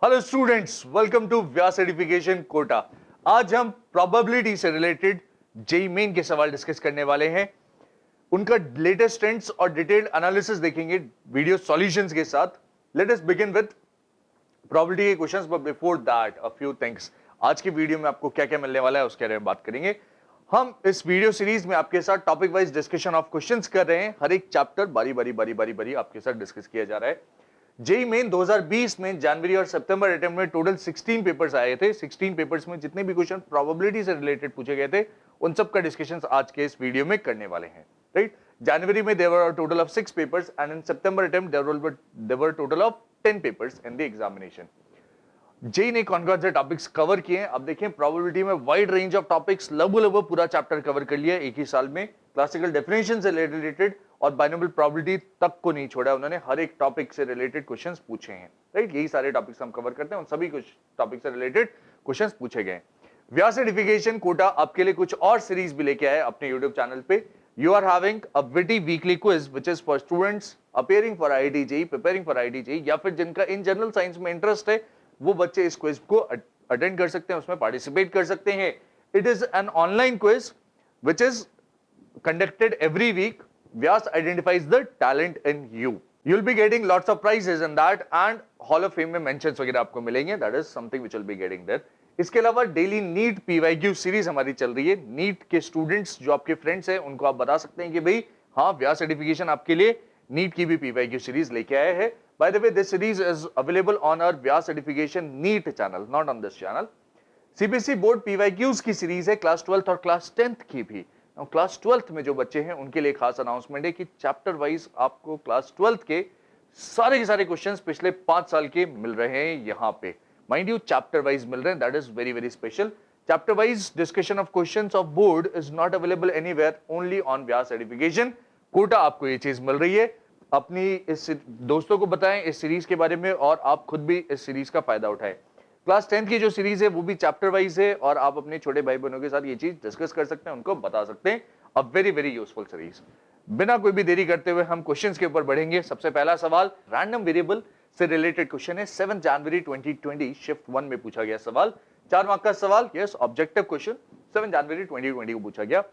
Hello students, welcome to Vyas education Kota. आज हम probability से रिलेटेड जेई मेन के सवाल डिस्कस करने वाले हैं। उनका लेटेस्ट ट्रेंड्स और डिटेल्ड एनालिसिस देखेंगे वीडियो सॉल्यूशंस के साथ। Let us begin with probability के questions, but before that a few things. आज की वीडियो में आपको क्या क्या मिलने वाला है उसके बारे में बात करेंगे। हम इस वीडियो सीरीज में आपके साथ topic wise discussion of questions कर रहे हैं। हर एक चैप्टर बारी बारी आपके साथ डिस्कस किया जा रहा है। जेई मेन 2020 में जनवरी और सितंबर अटेम्प्ट में टोटल 16 पेपर्स आए थे। 16 पेपर्स में जितने भी क्वेश्चन प्रोबेबिलिटी से रिलेटेड पूछे गए थे उन सब का डिस्कशन आज के इस वीडियो में करने वाले हैं। राइट, जनवरी में there were total of 6 papers and in सितंबर attempt there were total of 10 papers in the examination. JEE ने कौन कौन से टॉपिक्स कवर किए हैं अब देखें। प्रोबेबिलिटी में वाइड रेंज ऑफ टॉपिक्स लगभग पूरा चैप्टर कवर कर लिया एक ही साल में। क्लासिकल डेफिनेशन से रिलेटेड और बाइनोमियल प्रोबेबिलिटी तक को नहीं छोड़ा उन्होंने, हर एक टॉपिक से रिलेटेड क्वेश्चंस पूछे हैं। राइट, यही सारे टॉपिक्स हम कवर करते हैं, उन सभी कुछ टॉपिक से रिलेटेड क्वेश्चंस पूछे गए। व्यास एजुकेशन कोटा आपके लिए कुछ और सीरीज भी लेके आए अपने यूट्यूब चैनल पे। You are having a witty weekly quiz which is for students appearing for IIT JEE, preparing for IIT JEE, या फिर जिनका इन जनरल साइंस में इंटरेस्ट है वो बच्चे इस क्विज को अटेंड कर सकते हैं, उसमें पार्टिसिपेट कर सकते हैं। It is an online quiz which is conducted every week. Vyas identifies the talent in you. You'll be getting lots of prizes in that and Hall of Fame में mentions वगैरह आपको मिलेंगे. That is something which will be getting there. इसके अलावा daily NEET PYQ series हमारी चल रही है। नीट के स्टूडेंट्स जो आपके फ्रेंड्स हैं उनको आप बता सकते हैं कि भाई हाँ, व्यास सर्टिफिकेशन आपके लिए नीट की भी पीवाईक्यू सीरीज लेके आया है। By the way, this series is available on our Vyas certification NEET channel, not on this channel. CBSE board PYQs की सीरीज है, क्लास 12th और क्लास 10th की भी। क्लास 12th में जो बच्चे हैं उनके लिए खास अनाउंसमेंट है कि चैप्टर वाइज आपको क्लास 12th के सारे क्वेश्चंस पिछले 5 साल के मिल रहे हैं यहाँ पे। माइंड यू, चैप्टर वाइज मिल रहे हैं, that is very special. Chapter wise discussion of questions of board is not available anywhere, only on Vyas certification Kota आपको ये चीज मिल रही है। अपनी इस दोस्तों को बताएं इस सीरीज के बारे में और आप खुद भी इस सीरीज का फायदा उठाएं। क्लास 10th की जो सीरीज है वो भी चैप्टर वाइज है और आप अपने छोटे भाई बहनों के साथ ये चीज डिस्कस कर सकते हैं, उनको बता सकते हैं। A very useful series. बिना कोई भी देरी करते हुए हम क्वेश्चंस के ऊपर बढ़ेंगे। सबसे पहला सवाल रैंडम वेरिएबल से रिलेटेड क्वेश्चन है। 7 जनवरी 2020 शिफ्ट 1 में पूछा गया सवाल, 4 मार्क का सवाल। यस, ऑब्जेक्टिव क्वेश्चन 7 जनवरी 2020 को पूछा गया।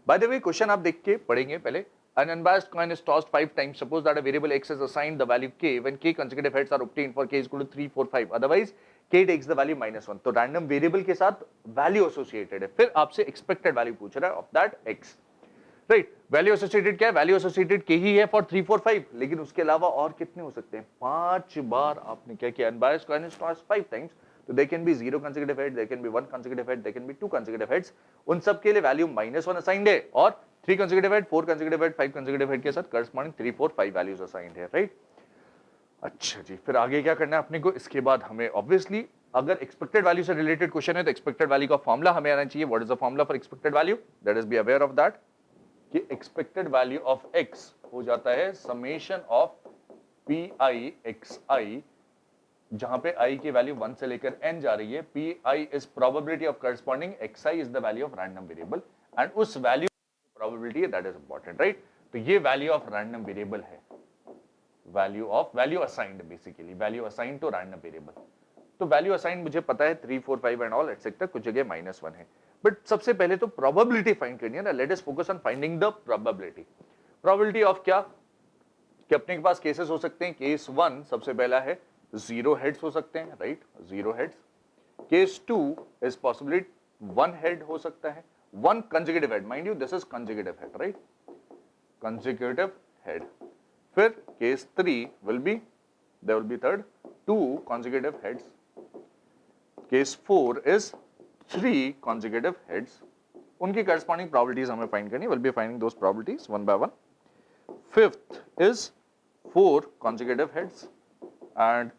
बाय द वे, क्वेश्चन आप देख के पढ़ेंगे पहले। An unbiased coin is tossed 5 times. Suppose that a variable x is assigned the value k when k consecutive heads are obtained for k is equal to 3, 4, 5. Otherwise, k takes the value -1. तो random variable के साथ value associated है। फिर आपसे expected value पूछ रहा है of that x. Right, value associated क्या है? वैल्यू एसोसिएटेड के ही है फॉर 3, 4, 5, लेकिन उसके अलावा और कितने हो सकते हैं? 5 बार आपने क्या किया? Unbiased coin is tossed 5 times, तो they can be 0 consecutive head, there can be 1 consecutive head, there can be 2 consecutive heads. उन सब के लिए वैल्यू -1 असाइंड है और 3 consecutive head, 4 consecutive head, 5 consecutive head के साथ करस्पॉन्डिंग 3, 4, 5 वैल्यूज असाइंड है। राइट, अच्छा जी, फिर आगे क्या करना है अपने को? इसके बाद हमें ऑब्वियसली अगर एक्सपेक्टेड वैल्यू से रिलेटेड क्वेश्चन है तो एक्सपेक्टेड वैल्यू का फॉर्मूला हमें आना चाहिए। What is the formula for expected value? That is be aware of that कि एक्सपेक्टेड वैल्यू ऑफ x हो जाता है summation of P I X I, जहां पे i की वैल्यू 1 से लेकर n जा रही है। P i is probability of corresponding xi is the value of random variable and उस वैल्यू प्रोबेबिलिटी है, दैट इज इंपॉर्टेंट। राइट, तो ये वैल्यू ऑफ रैंडम वेरिएबल है, value assigned, basically value assigned to random variable. तो value assigned मुझे पता है 3, 4, 5 and all etcetera, कुछ जगह -1 है। बट सबसे पहले तो प्रोबेबिलिटी फाइंड करनी है ना। Late us focus on finding the probability. Probability of क्या कि अपने के पास केसेस हो सकते हैं। केस 1 सबसे पहला है 0 हेड्स हो सकते हैं। Right, 0 heads. Case 2 is possibly 1 head हो सकता है, 1 consecutive head, mind you this is consecutive head, right, consecutive head। फिर case 3 will be, there will be third 2 consecutive heads। Case 4 is 3 consecutive heads। उनकी corresponding probabilities हमें find करनी, will be finding those probabilities one by one. Fifth is 4 consecutive heads and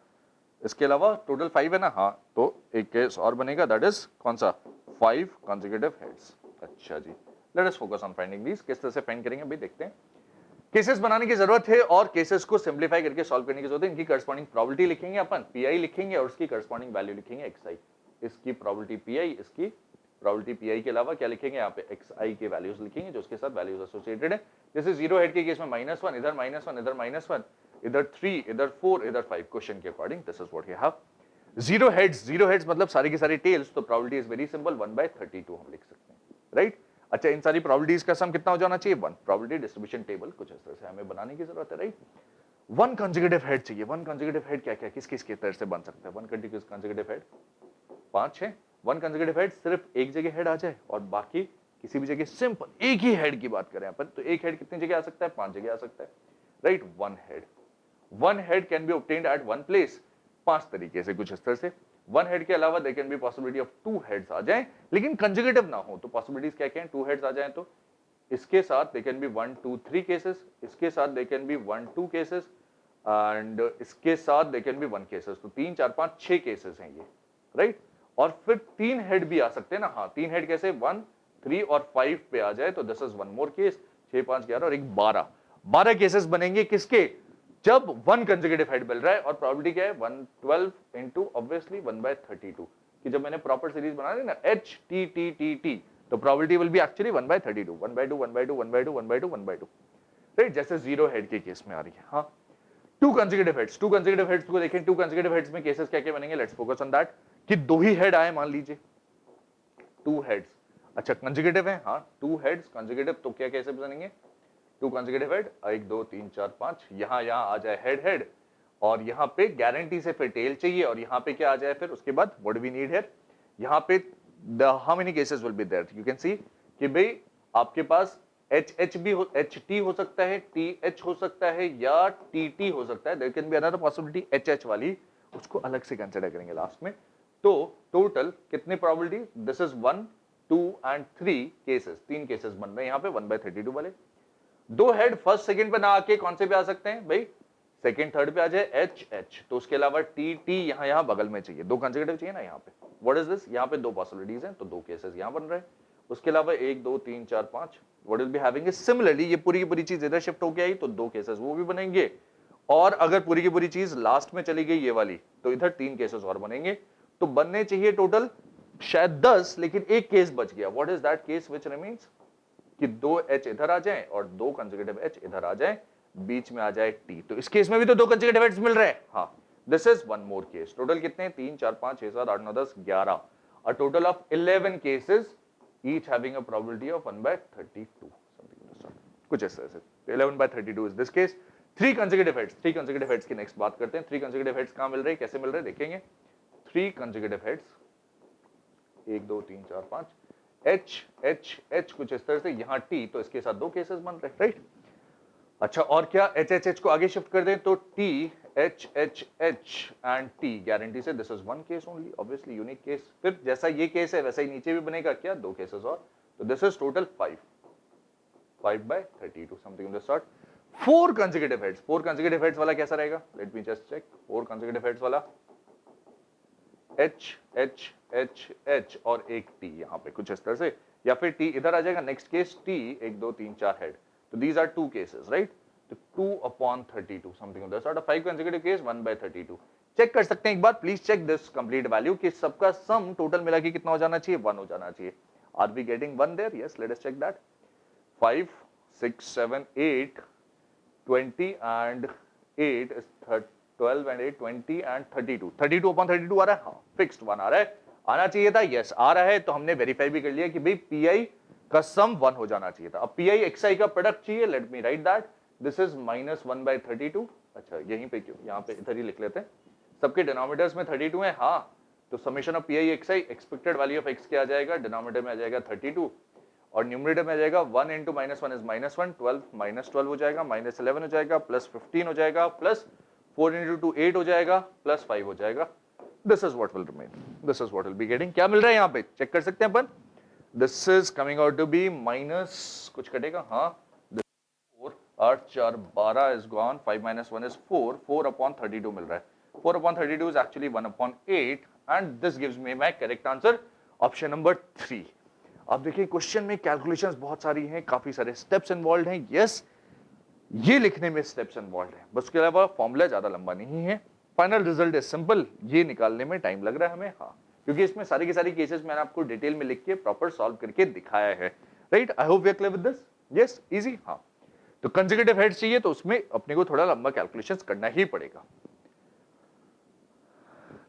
इसके अलावा total 5 है ना। हाँ, तो एक केस और बनेगा, दैट इज कौन सा? 5 consecutive heads। अच्छा जी, let us focus on finding these. किस तरह से फाइंड करेंगे भाई, देखते हैं। केसेस बनाने की जरूरत है और केसेस को सिंप्लीफाई करके सॉल्व करने की जरूरत है। इनकी करस्पॉन्डिंग प्रोबेबिलिटी लिखेंगे अपन, पी लिखेंगे और उसकी करस्पॉन्डिंग वैल्यू लिखेंगे xi। इसकी प्रोबेबिलिटी पी, इसकी प्रोबेबिलिटी पी के अलावा क्या लिखेंगे यहाँ पे? xi के वैल्यूज लिखेंगे जो उसके साथ वैल्यूज एसोसिएटेड है। जैसे 0 हेड के केस में -1, इधर -1, इधर -1, इधर 3, इधर 4, इधर 5, क्वेश्चन के according this is what you have. Zero heads मतलब सारी की सारी टेल्स, तो प्रोबेबिलिटी इज वेरी सिंपल, 1/32 हम लिख सकते हैं, राइट। अच्छा, इन सारी प्रोबेबिलिटीज का सम कितना हो जाना चाहिए, 1। प्रोबेबिलिटी डिस्ट्रीब्यूशन टेबल कुछ इस तरह से हमें बनाने की जरूरत है, राइट। वन कंसेक्यूटिव हेड चाहिए। वन कंसेक्यूटिव हेड क्या क्या किस किस के तरह से बन सकता है? वन कंसेक्यूटिव हेड 5 है। वन कंसेक्यूटिव हेड सिर्फ एक जगह हेड आ जाए और बाकी किसी भी जगह सिंपल एक ही हेड की बात करें अपन, तो एक हेड कितनी जगह आ सकता है? 5 जगह आ सकता है, right. One head can be obtained at one place, 5 तरीके से कुछ इस तरह से। वन हेड के अलावा there can be possibility of 2 heads आ जाए, लेकिन कंसेक्यूटिव ना हो, तो पॉसिबिलिटीज क्या क्या हैं? 2 हेड्स आ जाए तो इसके साथ दे कैन बी 1 2 3 केसेस, इसके साथ दे कैन बी 1 2 केसेस, एंड इसके साथ दे कैन बी 1 केसेस। तो 3 4 5 6 केसेस हैं ये, राइट। और फिर 3 हेड भी आ सकते हैं ना, हाँ 3 हेड कैसे? 1 3 और 5 पे आ जाए तो this is one more case, 6 5 11 और एक 12 केसेस बनेंगे किसके? जब वन कंसेक्यूटिव हेड मिल रहा है, और प्रोबेबिलिटी क्या है? 112 इनटू ऑब्वियसली 1/32, कि जब मैंने प्रॉपर सीरीज बना दी ना H T T T T, तो probability will be actually 1/32, 1/2 1/2 1/2 1/2 1/2, right, जैसे जीरो हेड के केस में आ रही है। हाँ, टू कंसेक्यूटिव हेड्स को देखें, टू कंसेक्यूटिव हेड्स में केसेस क्या क्या बनेंगे? लेट्स फोकस ऑन दैट, कि 2 ही हेड आए, मान लीजिए 2 हेड्स। अच्छा, कंसेक्यूटिव है, हाँ 2 हेड्स कंसेक्यूटिव, तो क्या केसेस बनेंगे? 2 कंसेक्यूटिव हेड, 1 2 3 4 5, यहां आ जाए हेड हेड, और यहां पे गारंटी से फिर टेल चाहिए, और यहां पे क्या आ जाए फिर उसके बाद? व्हाट वी नीड हियर, यहां पे the how many cases will be there? You can see कि भाई आपके पास एच भी हो, एच टी हो सकता है, टी एच हो सकता है, या टी टी हो सकता है। There can be another possibility H H वाली, उसको अलग से कंसीडर करेंगे लास्ट में। तो टोटल कितनी probability? This is 1 2 and 3 cases, 3 cases बन रहे हैं यहां पे 1/32 वाले। 2 हेड फर्स्ट सेकंड पे ना आके कौन से पे आ सकते हैं भाई? सेकंड थर्ड पे आ जाए एच एच, तो उसके अलावा टी टी यहां बगल में चाहिए, 2 कंसेक्यूटिव चाहिए ना यहाँ पे। What is this? यहाँ पे 2 पॉसिबिलिटीज हैं, तो 2 केसेस यहां बन रहे हैं। उसके अलावा 1 2 3 4 5 what will be having is similarly, ये पूरी की पूरी चीज इधर शिफ्ट होके आई तो 2 केसेस वो भी बनेंगे, और अगर पूरी की पूरी चीज लास्ट में चली गई ये वाली, तो इधर 3 केसेस और बनेंगे। तो बनने चाहिए टोटल शायद 10, लेकिन एक केस बच गया। What is that case which remains? कि 2 एच इधर आ जाएं और 2 कंसेक्यूटिव एच इधर आ जाएं, बीच में आ जाए टी। तो इस केस में भी तो 2 कंसेक्यूटिव एच मिल रहे हैं। हाँ, this is one more case. Total कितने? 3 4 5 6 7 8 9 10 11, a total of 11 cases each having a probability of 1/32, something like that, कुछ ऐसा ऐसे। 11/32 is this case। 3 consecutive heads की नेक्स्ट बात करते हैं। 3 consecutive heads कहां मिल रहे हैं, कैसे मिल रहे हैं देखेंगे। 3 consecutive heads, 1 2 3 4 5, H H H कुछ इस तरह से, यहां टी, तो इसके साथ 2 केसेस बन रहे हैं, राइट। अच्छा, और क्या? एच एच एच को आगे शिफ्ट कर दें तो T H H H and T, guarantee से this is one case only, obviously unique case. फिर जैसा ये केस है वैसा ही नीचे भी बनेगा, क्या? 2 केसेस और, तो this is total 5/32, something in the sort. 4 consecutive heads वाला कैसा रहेगा? Let me just check. 4 consecutive heads वाला एच एच एच एच और एक टी यहां पे कुछ इस तरह से, या फिर टी इधर आ जाएगा। नेक्स्ट केस टी 1 2 3 4 हेड, तो दीज आर 2 केसेस, राइट। तो 2/32, something of that sort. 5 consecutive case, 1/32। Check कर सकते हैं एक बार, please check this complete value, कि सबका सम टोटल मिला के कितना हो जाना चाहिए? 1 हो जाना चाहिए। Are we getting 1 there? Yes, let us check that. 5 6 7 8 20 and 8 is 12 and 8 20 and 32, 32/32 आ रहा है। हाँ, फिक्स्ड 1 आ रहा है। आना चाहिए था, यस आ रहा है। तो हमने वेरीफाई भी कर लिया कि भाई पीआई का सम 1 हो जाना चाहिए था। अब पीआई एक्सआई का प्रोडक्ट चाहिए। Let me right that, this is -1/32। अच्छा, यहीं पे क्यों, यहाँ पे इधर ही लिख लेते हैं। सबके डिनोमिनेटर्स में 32 है, हाँ, तो summation of pi XI, expected value of x क्या आ जाएगा? डिनोमिनेटर में आ जाएगा 32, और न्यूमरेटर में आ जाएगा 1 into -1 is -1, 12 -12 हो जाएगा, -11 हो जाएगा, +15 हो जाएगा, +4 into 2 8 हो जाएगा, +5 हो जाएगा। This is what will remain, this is what will be getting. क्या मिल रहा है यहाँ पे, चेक कर सकते हैं अपन। This is coming out to be minus कुछ कटेगा, हाँ, 4 8 4 12 is gone, 5 - 1 is 4, 4/32 मिल रहा है। 4/32 is actually 1/8 and this gives me my correct answer, option number 3। अब देखिए क्वेश्चन में कैलकुलेशंस बहुत सारी हैं, काफी सारे स्टेप्स इन्वॉल्व हैं। यस, ये लिखने में स्टेप्स इन्वॉल्व हैं, बस उसके अलावा फॉर्मूला ज्यादा लंबा नहीं है। फाइनल रिजल्ट इज सिंपल, ये निकालने में टाइम लग रहा है हमें, हाँ, क्योंकि इसमें सारी की सारी केसेस मैंने आपको डिटेल में लिख के प्रॉपर सॉल्व करके दिखाया है, राइट। I hope we are clear with this. Yes, easy. हाँ, तो कंसेक्यूटिव हेड्स चाहिए तो उसमें अपने को थोड़ा लंबा कैलकुलेशंस करना ही पड़ेगा।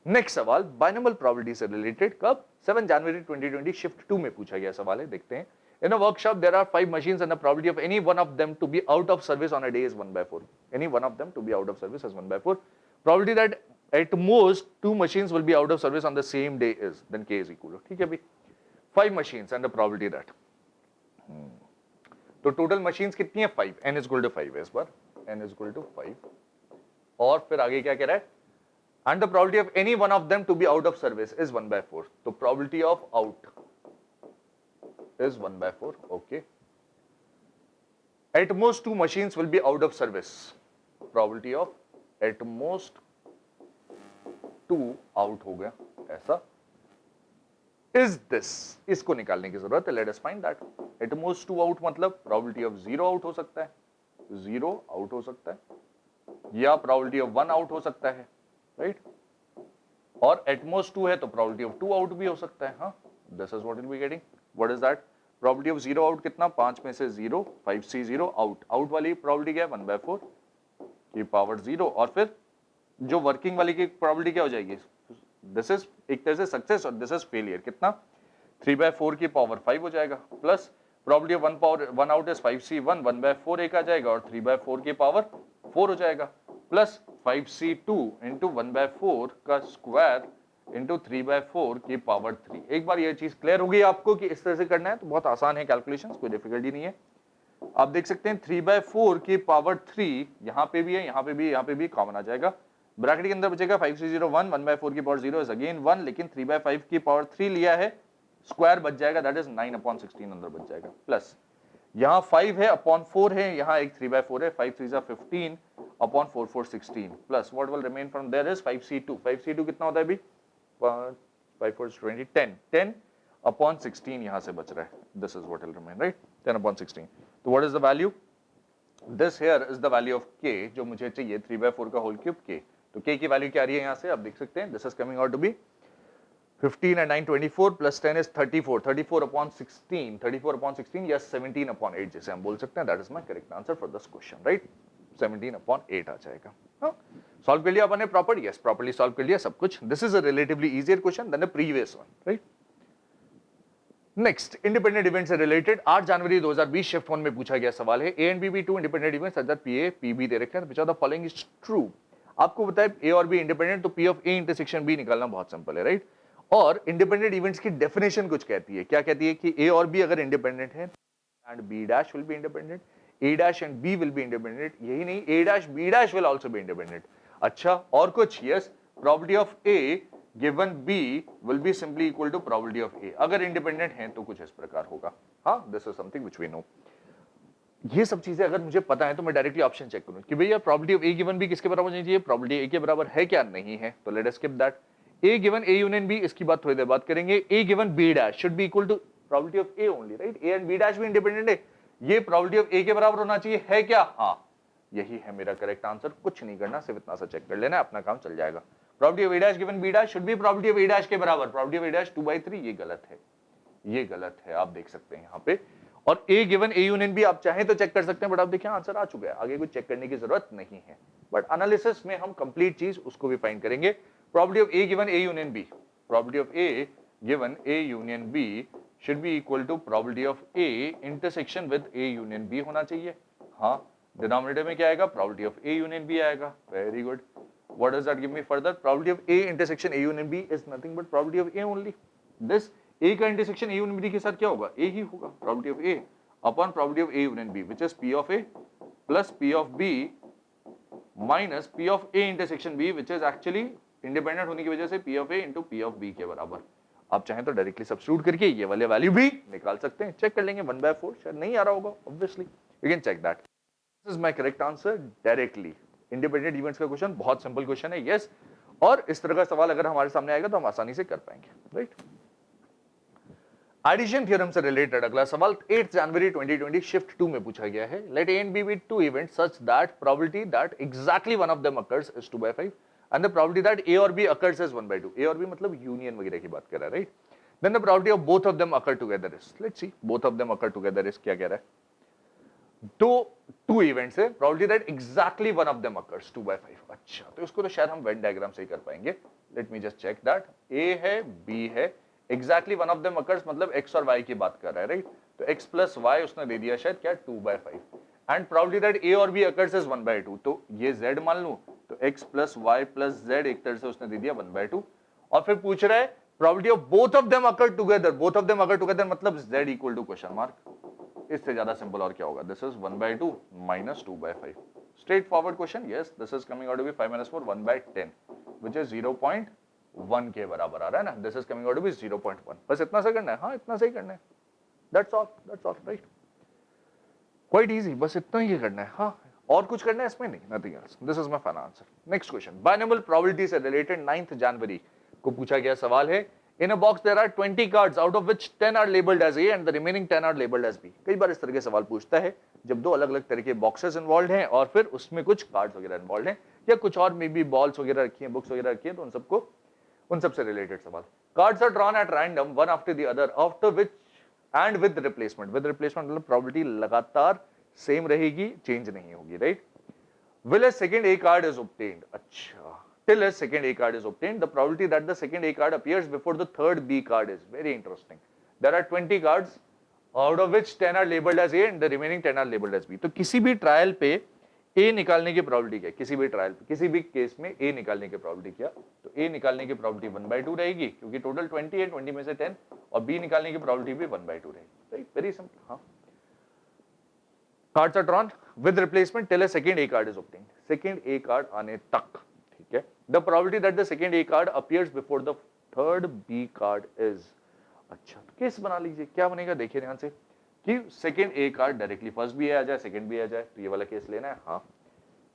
नेक्स्ट सवाल बाइनोमियल प्रोबेबिलिटी से रिलेटेड, कब? 7 जनवरी 2020 शिफ्ट 2 में पूछा गया सवाल है, देखते हैं। In a workshop, there are 5 machines and the probability of any one of them to be out of service on a day is 1/4. Any one of them to be out of service is 1/4. Probability that at most 2 machines will be out of service on the same day is, then K is equal to, ठीक है भाई, 5 machines and the probability that. तो total machines कितनी है? 5. n is equal to 5 है इस बार, n is equal to 5. और फिर आगे क्या कह रहा है? And the probability of any one of them to be out of service is 1/4. तो probability of out is 1/4. Okay. At most 2 machines will be out of service. Probability of at most 2 out हो गया ऐसा. Is this, इसको निकालने की जरूरत है. Let us find that. At most 2 out मतलब probability of 0 out हो सकता है, 0 out हो सकता है, या probability of 1 out हो सकता है, right? और at most 2 है तो probability of 2 out भी हो सकता है. हाँ, this is what we'll be getting. What is that? Probability of 0 out कितना? 5 में से 0, 5C 0 out. Out वाली probability क्या है? 1/4 की पावर 0. और फिर जो वर्किंग वाली की probability क्या हो जाएगी? दिस इज एक तरह से सक्सेस और दिस इज फेलियर. कितना? 3/4 की पावर 5 हो जाएगा, plus probability of 1 out is 5C1, 1/4 एक आ जाएगा और 3/4 की पावर 4 हो जाएगा, प्लस 5C2 इंटू 1/4 का स्क्वायर इंटू 3/4 की पावर 3. एक बार ये चीज क्लियर होगी आपको कि इस तरह से करना है तो बहुत आसान है कैलकुलेशन, कोई डिफिकल्टी नहीं है. आप देख सकते हैं 3/4 की पावर 3 यहाँ पे भी है, यहाँ पे भी, यहाँ पे भी कॉमन आ जाएगा. ब्रैकेट के अंदर बचेगा 5C01, 1/4 की पावर 0 इज अगेन 1, लेकिन 3/5 की पावर 3 लिया है, स्क्वायर बच जाएगा, दैट इज 9/16 अंदर बच जाएगा, प्लस यहाँ 5 है अपॉन 4 है, यहाँ एक 3/4 है, 5 3 15 upon 4 4 16, plus what will remain from there is 5C2. 5C2 कितना होता है अभी? 5 4 20, 10 अपॉन 16 यहाँ से बच रहा है. This is what will remain, right? 10/16. तो what is the value? This here is the value of k जो मुझे चाहिए, 3/4 का होल क्यूब k. तो k की वैल्यू क्या आ रही है यहाँ से? आप देख सकते हैं, this is coming out to be 15 and 9 24 plus 10 is 34. 34/16. 34/16 या 17/8 जैसे हम बोल सकते हैं. That is my correct answer for this question, right? 17/8 आ जाएगा. सॉल्व कर लिया अपन ने प्रॉपर? यस, प्रॉपर्ली सॉल्व कर लिया सब कुछ. This is a relatively easier question than the previous one, right? Next, independent event से रिलेटेड 8 जनवरी 2020 शिफ्ट 1 में पूछा गया सवाल है. A and B B two independent events such that PA PB दे रखे हैं, which of the following is true. आपको बताए ए और बी इंडिपेंडेंट, तो P of A intersection B निकालना बहुत सिंपल है, राइट? और इंडिपेंडेंट इवेंट्स की डेफिनेशन कुछ कहती है. क्या कहती है? कि ए और बी अगर इंडिपेंडेंट है and B dash will be independent, A dash and B will be independent. यही नहीं, A dash B dash will also be independent. अच्छा, और कुछ? Yes, probability of A given B will be simply equal to probability of A. अगर independent है तो कुछ इस प्रकार होगा. हाँ, this is something which we know. ये सब चीजें अगर मुझे पता है तो मैं डायरेक्टली ऑप्शन चेक करूं कि भैया probability of A given B किसके बराबर होनी चाहिए, प्रोबेबिलिटी ए के बराबर है क्या? नहीं है, तो let us skip that. A given A union B, इसकी बात थोड़ी देर बात करेंगे. A given B dash should be equal to probability of A only, right? A and B dash भी इंडिपेंडेंट है, ये प्रोबेबिलिटी ऑफ ए के बराबर होना चाहिए, है क्या? हाँ, यही है मेरा करेक्ट आंसर. कुछ नहीं करना, सिर्फ इतना सा चेक कर लेना, अपना काम चल जाएगा. Probability of A dash given B dash should be probability of A dash के बराबर. प्रोबेबिलिटी ऑफ ए डैश 2/3, ये गलत है, ये गलत है, आप देख सकते हैं यहाँ पे. और ए गिवन ए यूनियन बी आप चाहें तो चेक कर सकते हैं, बट आप देखिए आंसर आ चुका है, आगे कुछ चेक करने की जरूरत नहीं है. बट एनालिसिस में हम कंप्लीट चीज उसको भी फाइंड करेंगे. Probability of A given A union B, probability of A given A union B should be equal to probability of A intersection with A union B होना चाहिए. हाँ, डिनोमिनेटर में क्या आएगा? Probability of A union B आएगा. Very good. What does that give me further? Probability of A intersection A union B is nothing but probability of A only. This A का intersection A union B के साथ क्या होगा? A ही होगा. Probability of A upon probability of A union B, which is P of A plus P of B minus P of A intersection B, which is actually independent होने की वजह से P of A into P of B के बराबर. आप चाहें तो directly substitute करके ये वाले वैल्यू भी निकाल सकते हैं. चेक कर लेंगे. 1/4 शायद नहीं आ रहा होगा, obviously you can check that. This is my correct answer directly. Independent events का क्वेश्चन बहुत सिंपल क्वेश्चन है. यस, और इस तरह का सवाल अगर हमारे सामने आएगा तो हम आसानी से कर पाएंगे, राइट? एडिशन थ्योरम से रिलेटेड अगला सवाल 8 जनवरी 2020 शिफ्ट 2 में पूछा गया है. Let A and B B two events such that probability that exactly one of them occurs is 2/5 and the probability that A or B occurs is 1/2. A और B मतलब यूनियन वगैरह की बात कर रहा है, right? Then the probability of both of them occur together is, let's see, both of them occur together is क्या कह रहा है? तो टू इवेंट्स है, probability that exactly one of them occurs 2/5। अच्छा, तो इसको तो शायद हम वेन डायग्राम से ही कर पाएंगे। Let me just check that. A है, बी है, exactly one of them occurs मतलब एक्स और वाई की बात कर रहा है, राइट? तो एक्स प्लस वाई उसने दे दिया शायद क्या 2/5 एंड प्रोबेबिलिटी दैट ए और बी अकर्स इज 1/2। तो ये z मान लूं तो x plus y plus z एक तरह से उसने दे दिया 1/2 और फिर पूछ रहा है probability of both of them occur together. Both of them occur together मतलब z equal to question mark. इससे ज्यादा सिंपल और क्या होगा? This is 1/2 minus 2/5। Straightforward question. Yes, this is coming out to be 5 - 4 1/10 which is 0.1 के बराबर आ रहा है ना। This is coming out to be 0.1। बस इतना सा करना है। हाँ, इतना सही करना है। That's all right, quite easy. बस इतना ही करना है। हाँ, और कुछ करना है इसमें नहीं, nothing else. This is my final answer. Next question, binomial probability से रिलेटेड 9 जनवरी को पूछा गया सवाल है। In a box there are 20 cards out of which 10 are labelled as A and the remaining 10 are labelled as B. कई बार इस तरह के सवाल पूछता है जब दो अलग-अलग तरह के बॉक्सेस इन्वॉल्वड हैं और फिर उसमें कुछ कार्ड्स वगैरह इन्वॉल्वड हैं या कुछ और मे बी बॉल्स वगैरह रखी हैं, बुक्स वगैरह रखी हैं, तो उन सब से रिलेटेड सवाल। Cards are drawn at random one after the other after which and with replacement. With replacement मतलब प्रोबेबिलिटी लगातार सेम रहेगी, चेंज नहीं होगी, right? Will a second A card is obtained? अच्छा, till a second A card is obtained, the probability that the second A card appears before the third B card is very interesting. There are 20 cards, out of which 10 are labeled as A and the remaining 10 are labeled as B. तो किसी भी trial पे A निकालने की probability क्या है? किसी भी ट्रायल पे, किसी भी केस में A निकालने की प्रोबेबिलिटी क्या? तो A निकालने की प्रोबेबिलिटी 1/2 रहेगी क्योंकि टोटल 20 है, 20 में से 10, और B निकालने की प्रोबेबिलिटी भी 1/2 रहेगी, राइट? Very simple. हाँ, cards are drawn with replacement till a second A card is obtained. Second A card आने तक, ठीक है? The probability that the second A card appears before the third B card is. अच्छा, तो case बना लीजिए। क्या बनेगा देखिए ध्यान से कि second A card directly first भी आ जाए, सेकंड भी आ जाए, तो ये वाला केस लेना है। हाँ,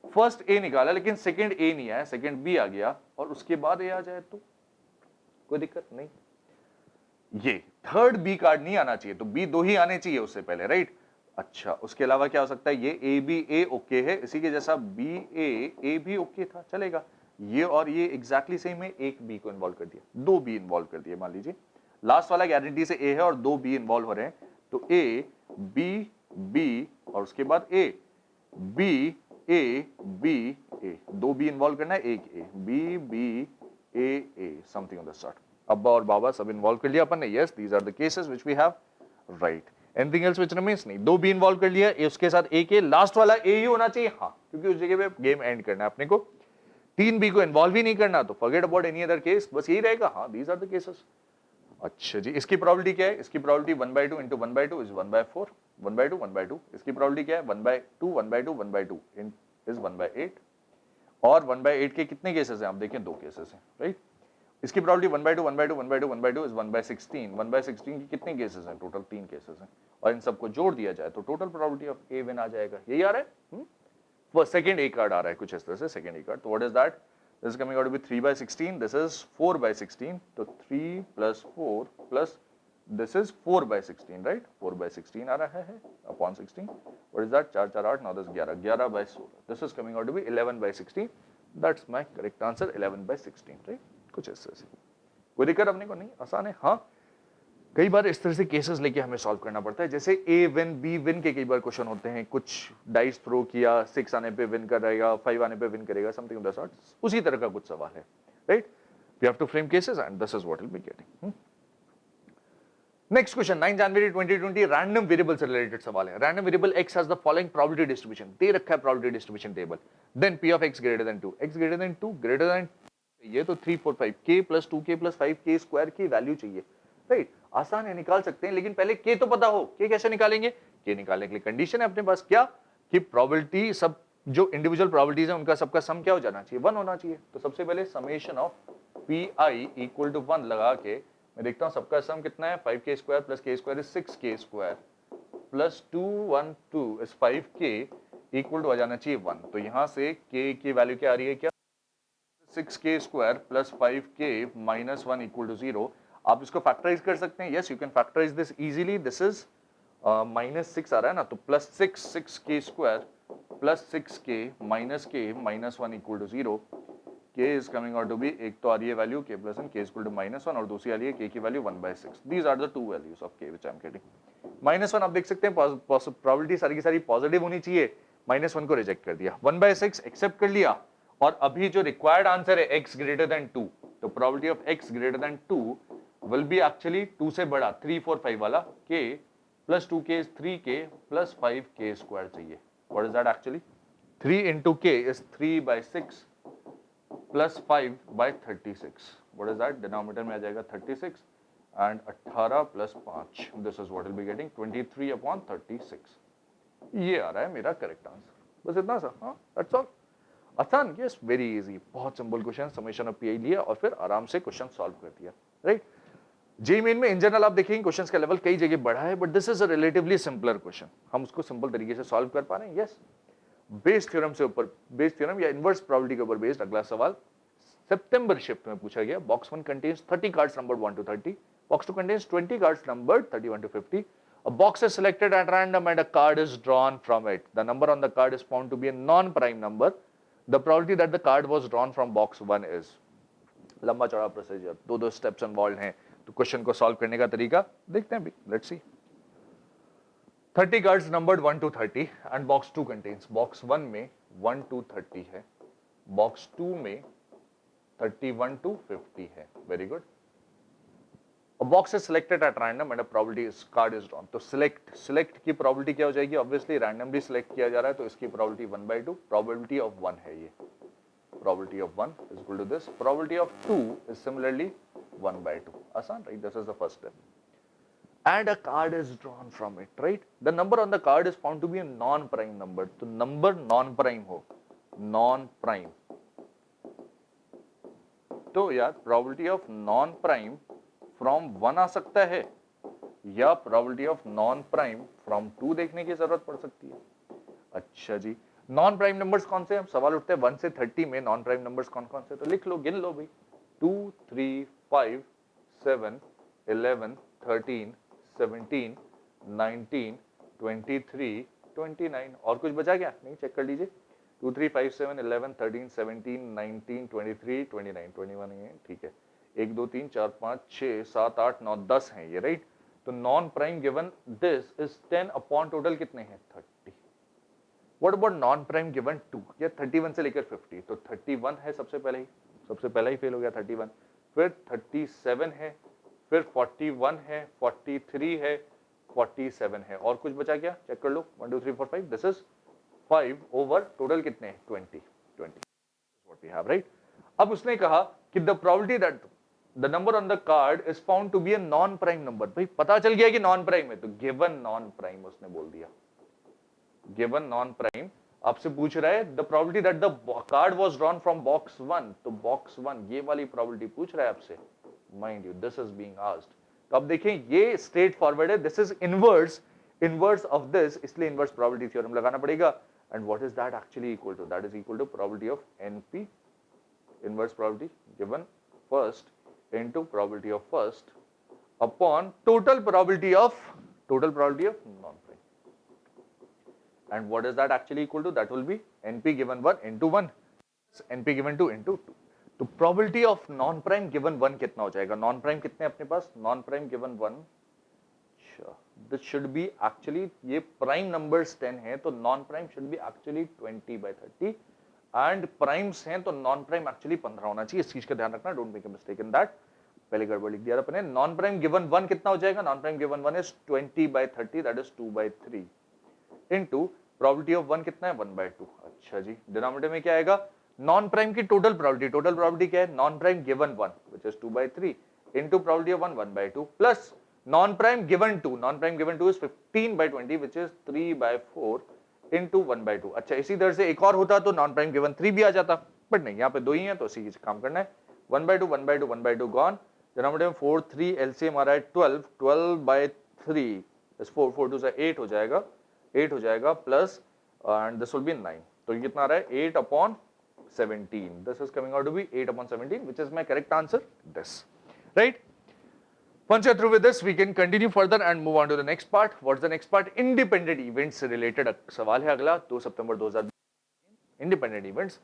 फर्स्ट ए निकाला लेकिन सेकंड ए नहीं आया, सेकंड बी आ गया और उसके बाद ए आ जाए तो कोई दिक्कत नहीं। ये थर्ड बी कार्ड नहीं आना चाहिए, तो बी दो ही आने चाहिए उससे पहले, राइट? अच्छा, उसके अलावा क्या हो सकता है? ये ए बी ए ओके है, इसी के जैसा बी ए भी ओके था, चलेगा। ये और ये एग्जैक्टली सेम है, एक बी को इन्वॉल्व कर दिया, दो बी इन्वॉल्व कर दिए। मान लीजिए लास्ट वाला गारंटी से ए है और दो बी इन्वॉल्व हो रहे हैं, तो ए बी बी और उसके बाद ए बी ए, दो बी इन्वॉल्व करना है, एक A B A something of the sort. अब्बा और बाबा सब इन्वॉल्व कर लिया अपन ने। Yes, these are the cases which we have, right? Anything else which remains? नहीं। दो बी इन्वॉल्व कर लिया, ए उसके साथ एक ए, लास्ट वाला ए ही होना चाहिए। हाँ, क्योंकि उस जगह पे गेम एंड करना है अपने को, तीन बी को इन्वॉल्व ही नहीं करना, तो forget about any other case, बस यही रहेगा। हाँ, दीज आर द केसेस। अच्छा जी, इसकी प्रोबेबिलिटी क्या है? इसकी प्रोबेबिलिटी 1/2 into 1/2 is 1/4, 1/2। इसकी प्रोबेबिलिटी क्या है? 1/2 is 1/8 और 1/8 के कितने केसेस हैं? आप देखें, दो केसेस हैं, राइट? इसकी प्रोबेबिलिटी 1/2 is 1/16। 1/16 की कितने केसेस हैं? टोटल 3 केसेस हैं और इन सबको जोड़ दिया जाए तो total probability of A win आ जाएगा। यही आ रहा है। वो सेकंड ए कार्ड आ रहा है कुछ इस तरह से, सेकंड ए कार्ड। तो what is that? This is coming out to be 3/16. This is 4/16. So 3 plus 4 plus this is 4/16, right? 4/16 आ रहा है upon 16. What is that? 4 4 8 9 10 11 11/16. This is coming out to be 11/16. That's my correct answer, 11/16, right? कुछ इस तरह से। कोई दिक्कत अपने को नहीं, आसान है। हाँ, कई बार इस तरह से केसेस लेके हमें सॉल्व करना पड़ता है, जैसे ए विन बी विन के कई बार क्वेश्चन होते हैं। कुछ डाइस थ्रो किया, 6 आने पे विन करेगा, 5 आने पे विन करेगा, समथिंग ऑफ द सॉर्ट, उसी तरह का कुछ सवाल है, right? We have to frame cases and this is what will be getting. Next question, 9 जनवरी 2020, रैंडम वेरिएबल से रिलेटेड सवाल है। Random variable x has the following probability distribution. दे रखा है probability distribution table. Then p of x greater than 2, x greater than 2 greater than, ये तो 3 4 5 k plus 2k plus 5k square की value चाहिए, राइट? आसान है, निकाल सकते हैं, लेकिन पहले k तो पता हो। k कैसे निकालेंगे? k निकालने के लिए कंडीशन है अपने पास, क्या? कि प्रोबेबिलिटी, सब जो इंडिविजुअल प्रोबेबिलिटीज हैं उनका सबका सम क्या हो जाना चाहिए? 1 होना चाहिए। तो सबसे पहले summation of pi equal to 1 लगा के मैं देखता हूं सबका सम कितना है। 5k square plus k square is 6k square plus 2 1 2 is 5k equal to आ जाना चाहिए 1। तो यहां से k की वैल्यू क्या आ रही है? क्या? 6k square plus 5k minus 1 equal to 0। आप इसको फैक्टराइज कर सकते हैं। Yes, you can factorise this easily. This is -6 आ रहा है ना, तो plus 6k square plus 6k minus 1 equal to 0। k is coming out to be, एक तो आ रही है value k plus 1, k equal to -1, और दूसरी आ रही है k की value 1/6। These are the two values of k which I am getting. -1 आप देख सकते हैं, प्रोबेबिलिटी सारी की सारी पॉजिटिव होनी चाहिए, -1 को रिजेक्ट कर दिया, 1/6 एक्सेप्ट कर लिया, और अभी जो रिक्वायर्ड आंसर है x ग्रेटर देन 2, तो probability of x greater than 2 will be actually 2 से बड़ा 3 4 5 वाला k plus 2k is 3k plus 5k square चाहिए. What is that actually? 3 into k is 3/6 plus 5/36. What is that? Denominator में आ जाएगा 36 and 18 plus 5. This is what we'll be getting 23/36. ये आ रहा है मेरा करेक्ट आंसर. बस इतना सा. हाँ, that's all. आसान. Yes, very easy. बहुत simple question. Summation of P I लिया और फिर आराम से क्वेश्चन सॉल्व कर दिया. राइट. जेईई मेन में इन जनरल आप देखेंगे क्वेश्चंस का लेवल कई जगह बढ़ा है, but this is a relatively simpler question. हम उसको सिंपल तरीके से सॉल्व कर पा रहे हैं. यस, बेस थ्योरम से ऊपर, बेस थ्योरम या इनवर्स प्रोबेबिलिटी के ऊपर बेस्ड अगला सवाल सितंबर शिफ्ट में पूछा गया. Box 1 contains 30 cards numbered 1 to 30. Box 2 contains 20 cards numbered 31 to 50. A box is selected at random and a card is drawn from it. The number on the card is found to be a non-prime number. The probability that the card was drawn from box 1 is. लंबा चौड़ा procedure, दो steps involve हैं, तो question को solve करने का तरीका देखते हैं भी. Let's see. 30 cards numbered 1 to 30 and box 2 contains. Box 1 में 1 to 30 है, box 2 में 31 to 50 है. Very good. A box is selected at random and a probability is card is drawn. तो select की probability क्या हो जाएगी? Obviously randomly select किया जा रहा है, तो इसकी probability 1/2. Probability of 1 है ये. Probability of 1 is equal to this. Probability of 2 is similarly 1/2. आसान, right? This is the first step. And a card is drawn from it, right? The number on the card is found to be a non-prime number. तो number non-prime हो, non-prime. तो यार probability of non-prime from 1 आ सकता है या probability of non prime from 2 देखने की जरूरत पड़ सकती है. अच्छा जी, नॉन प्राइम नंबर्स कौन से? हम सवाल उठते हैं 1 से 30 में नॉन प्राइम नंबर्स कौन कौन से, तो लिख लो, गिन लो भाई. 2 3 5 7 11 13 17 19 23 29. और कुछ बचा क्या? नहीं, चेक कर लीजिए. 2 3 5 7 11 13 17 19 23 29 21 है. ठीक है. 1 2 3 4 5 6 7 8 9 10 हैं ये, राइट. तो non prime given this is 10 upon total कितने हैं? 30. What about non prime given 2 या 31 से लेकर 50? तो 31 है सबसे पहले ही फेल हो गया 31. फिर 37 है, फिर 41 है, 43 है, 47 है. और कुछ बचा क्या? चेक कर लो. 1 2 3 4 5. दिस इज 5 ओवर टोटल कितने हैं? 20. What we have, right. अब उसने कहा कि the probability that the number on the card is found to be a non prime number. भाई पता चल गया कि नॉन प्राइम है, तो given non prime उसने बोल दिया. given non prime आपसे पूछ रहा है the probability that the card was drawn from box 1, तो box 1 ये वाली probability पूछ रहा है आपसे. mind you, this is being asked. तो अब देखें ये straight forward है, this is inverse of this, इसलिए inverse probability theorem लगाना पड़ेगा. and what is that actually equal to? that is equal to probability of NP, inverse probability given first into probability of first upon total probability of non-prime. And what is that actually equal to? That will be NP given 1 into 1, NP given 2 into 2. तो probability of non-prime given 1 कितना हो जाएगा? non-prime कितने अपने पास? non-prime given 1, this should be actually, ये prime numbers 10 है, तो non-prime should be actually 20/30 and primes हैं तो नॉन प्राइम एक्चुअली 15 होना चाहिए. इस चीज का ध्यान रखना, don't make a mistake in that. पहले गड़बड़ लिख दिया अपने. नॉन प्राइम गिवन 1 कितना हो जाएगा? Non prime given 1 is 20/30, that is 2/3 into probability of 1 कितना है? 1/2. अच्छा जी, डिनोमिनेटर में क्या आएगा? नॉन प्राइम की टोटल प्रोबेबिलिटी क्या है? Non prime given 1 which is 2/3 into probability of 1 1/2 plus non prime given 2. Non prime given 2 is 15/20 which is 3/4 into 1/2. अच्छा, इसी तरह से एक और होता तो नॉन प्राइम गिवन 3 भी आ जाता, बट नहीं, यहाँ पे 2 ही है, तो इसी चीज काम करना है. 1/2 1/2 1/2 गॉन. डिनोमिनेटर में 4 3 एलसीएम आ रहा है 12/3 इस 4 4 2 से 8 हो जाएगा plus and this will be 9. तो ये कितना आ रहा है? 8/17. This is coming out to be 8/17 which is my correct answer. This, right. Once you're through with this, we can continue further and move on to the next part. What's the next part? Independent events से related सवाल है अगला. 2 सितंबर 2020. Independent events.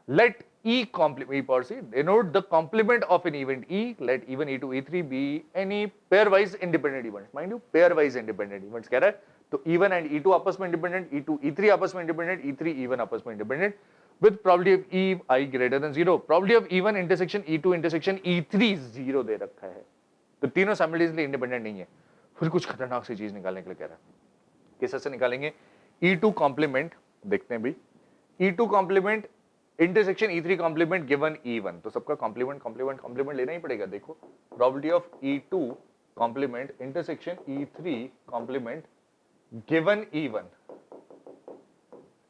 Let E power C denote the complement of an event E. Let E1, E2, E3 be any pairwise independent events. Mind you, pairwise independent events कह रहा है. तो E1 and E2 आपस में independent, E2 E3 आपस में independent, E3 E1 आपस में independent with probability of E greater than 0. Probability of E1 intersection E2 intersection E3 0 दे रखा है, तो तीनों साइमल्टेनियसली इंडिपेंडेंट नहीं है। फिर कुछ खतरनाक सी चीज निकालने के लिए कह रहा है, कैसे से निकालेंगे? E2 कॉम्प्लीमेंट, देखते हैं भाई, E2 complement intersection E3 complement given E1, तो सबका कॉम्प्लीमेंट कॉम्प्लीमेंट कॉम्प्लीमेंट लेना ही पड़ेगा। देखो probability of E2 complement intersection E3 complement given E1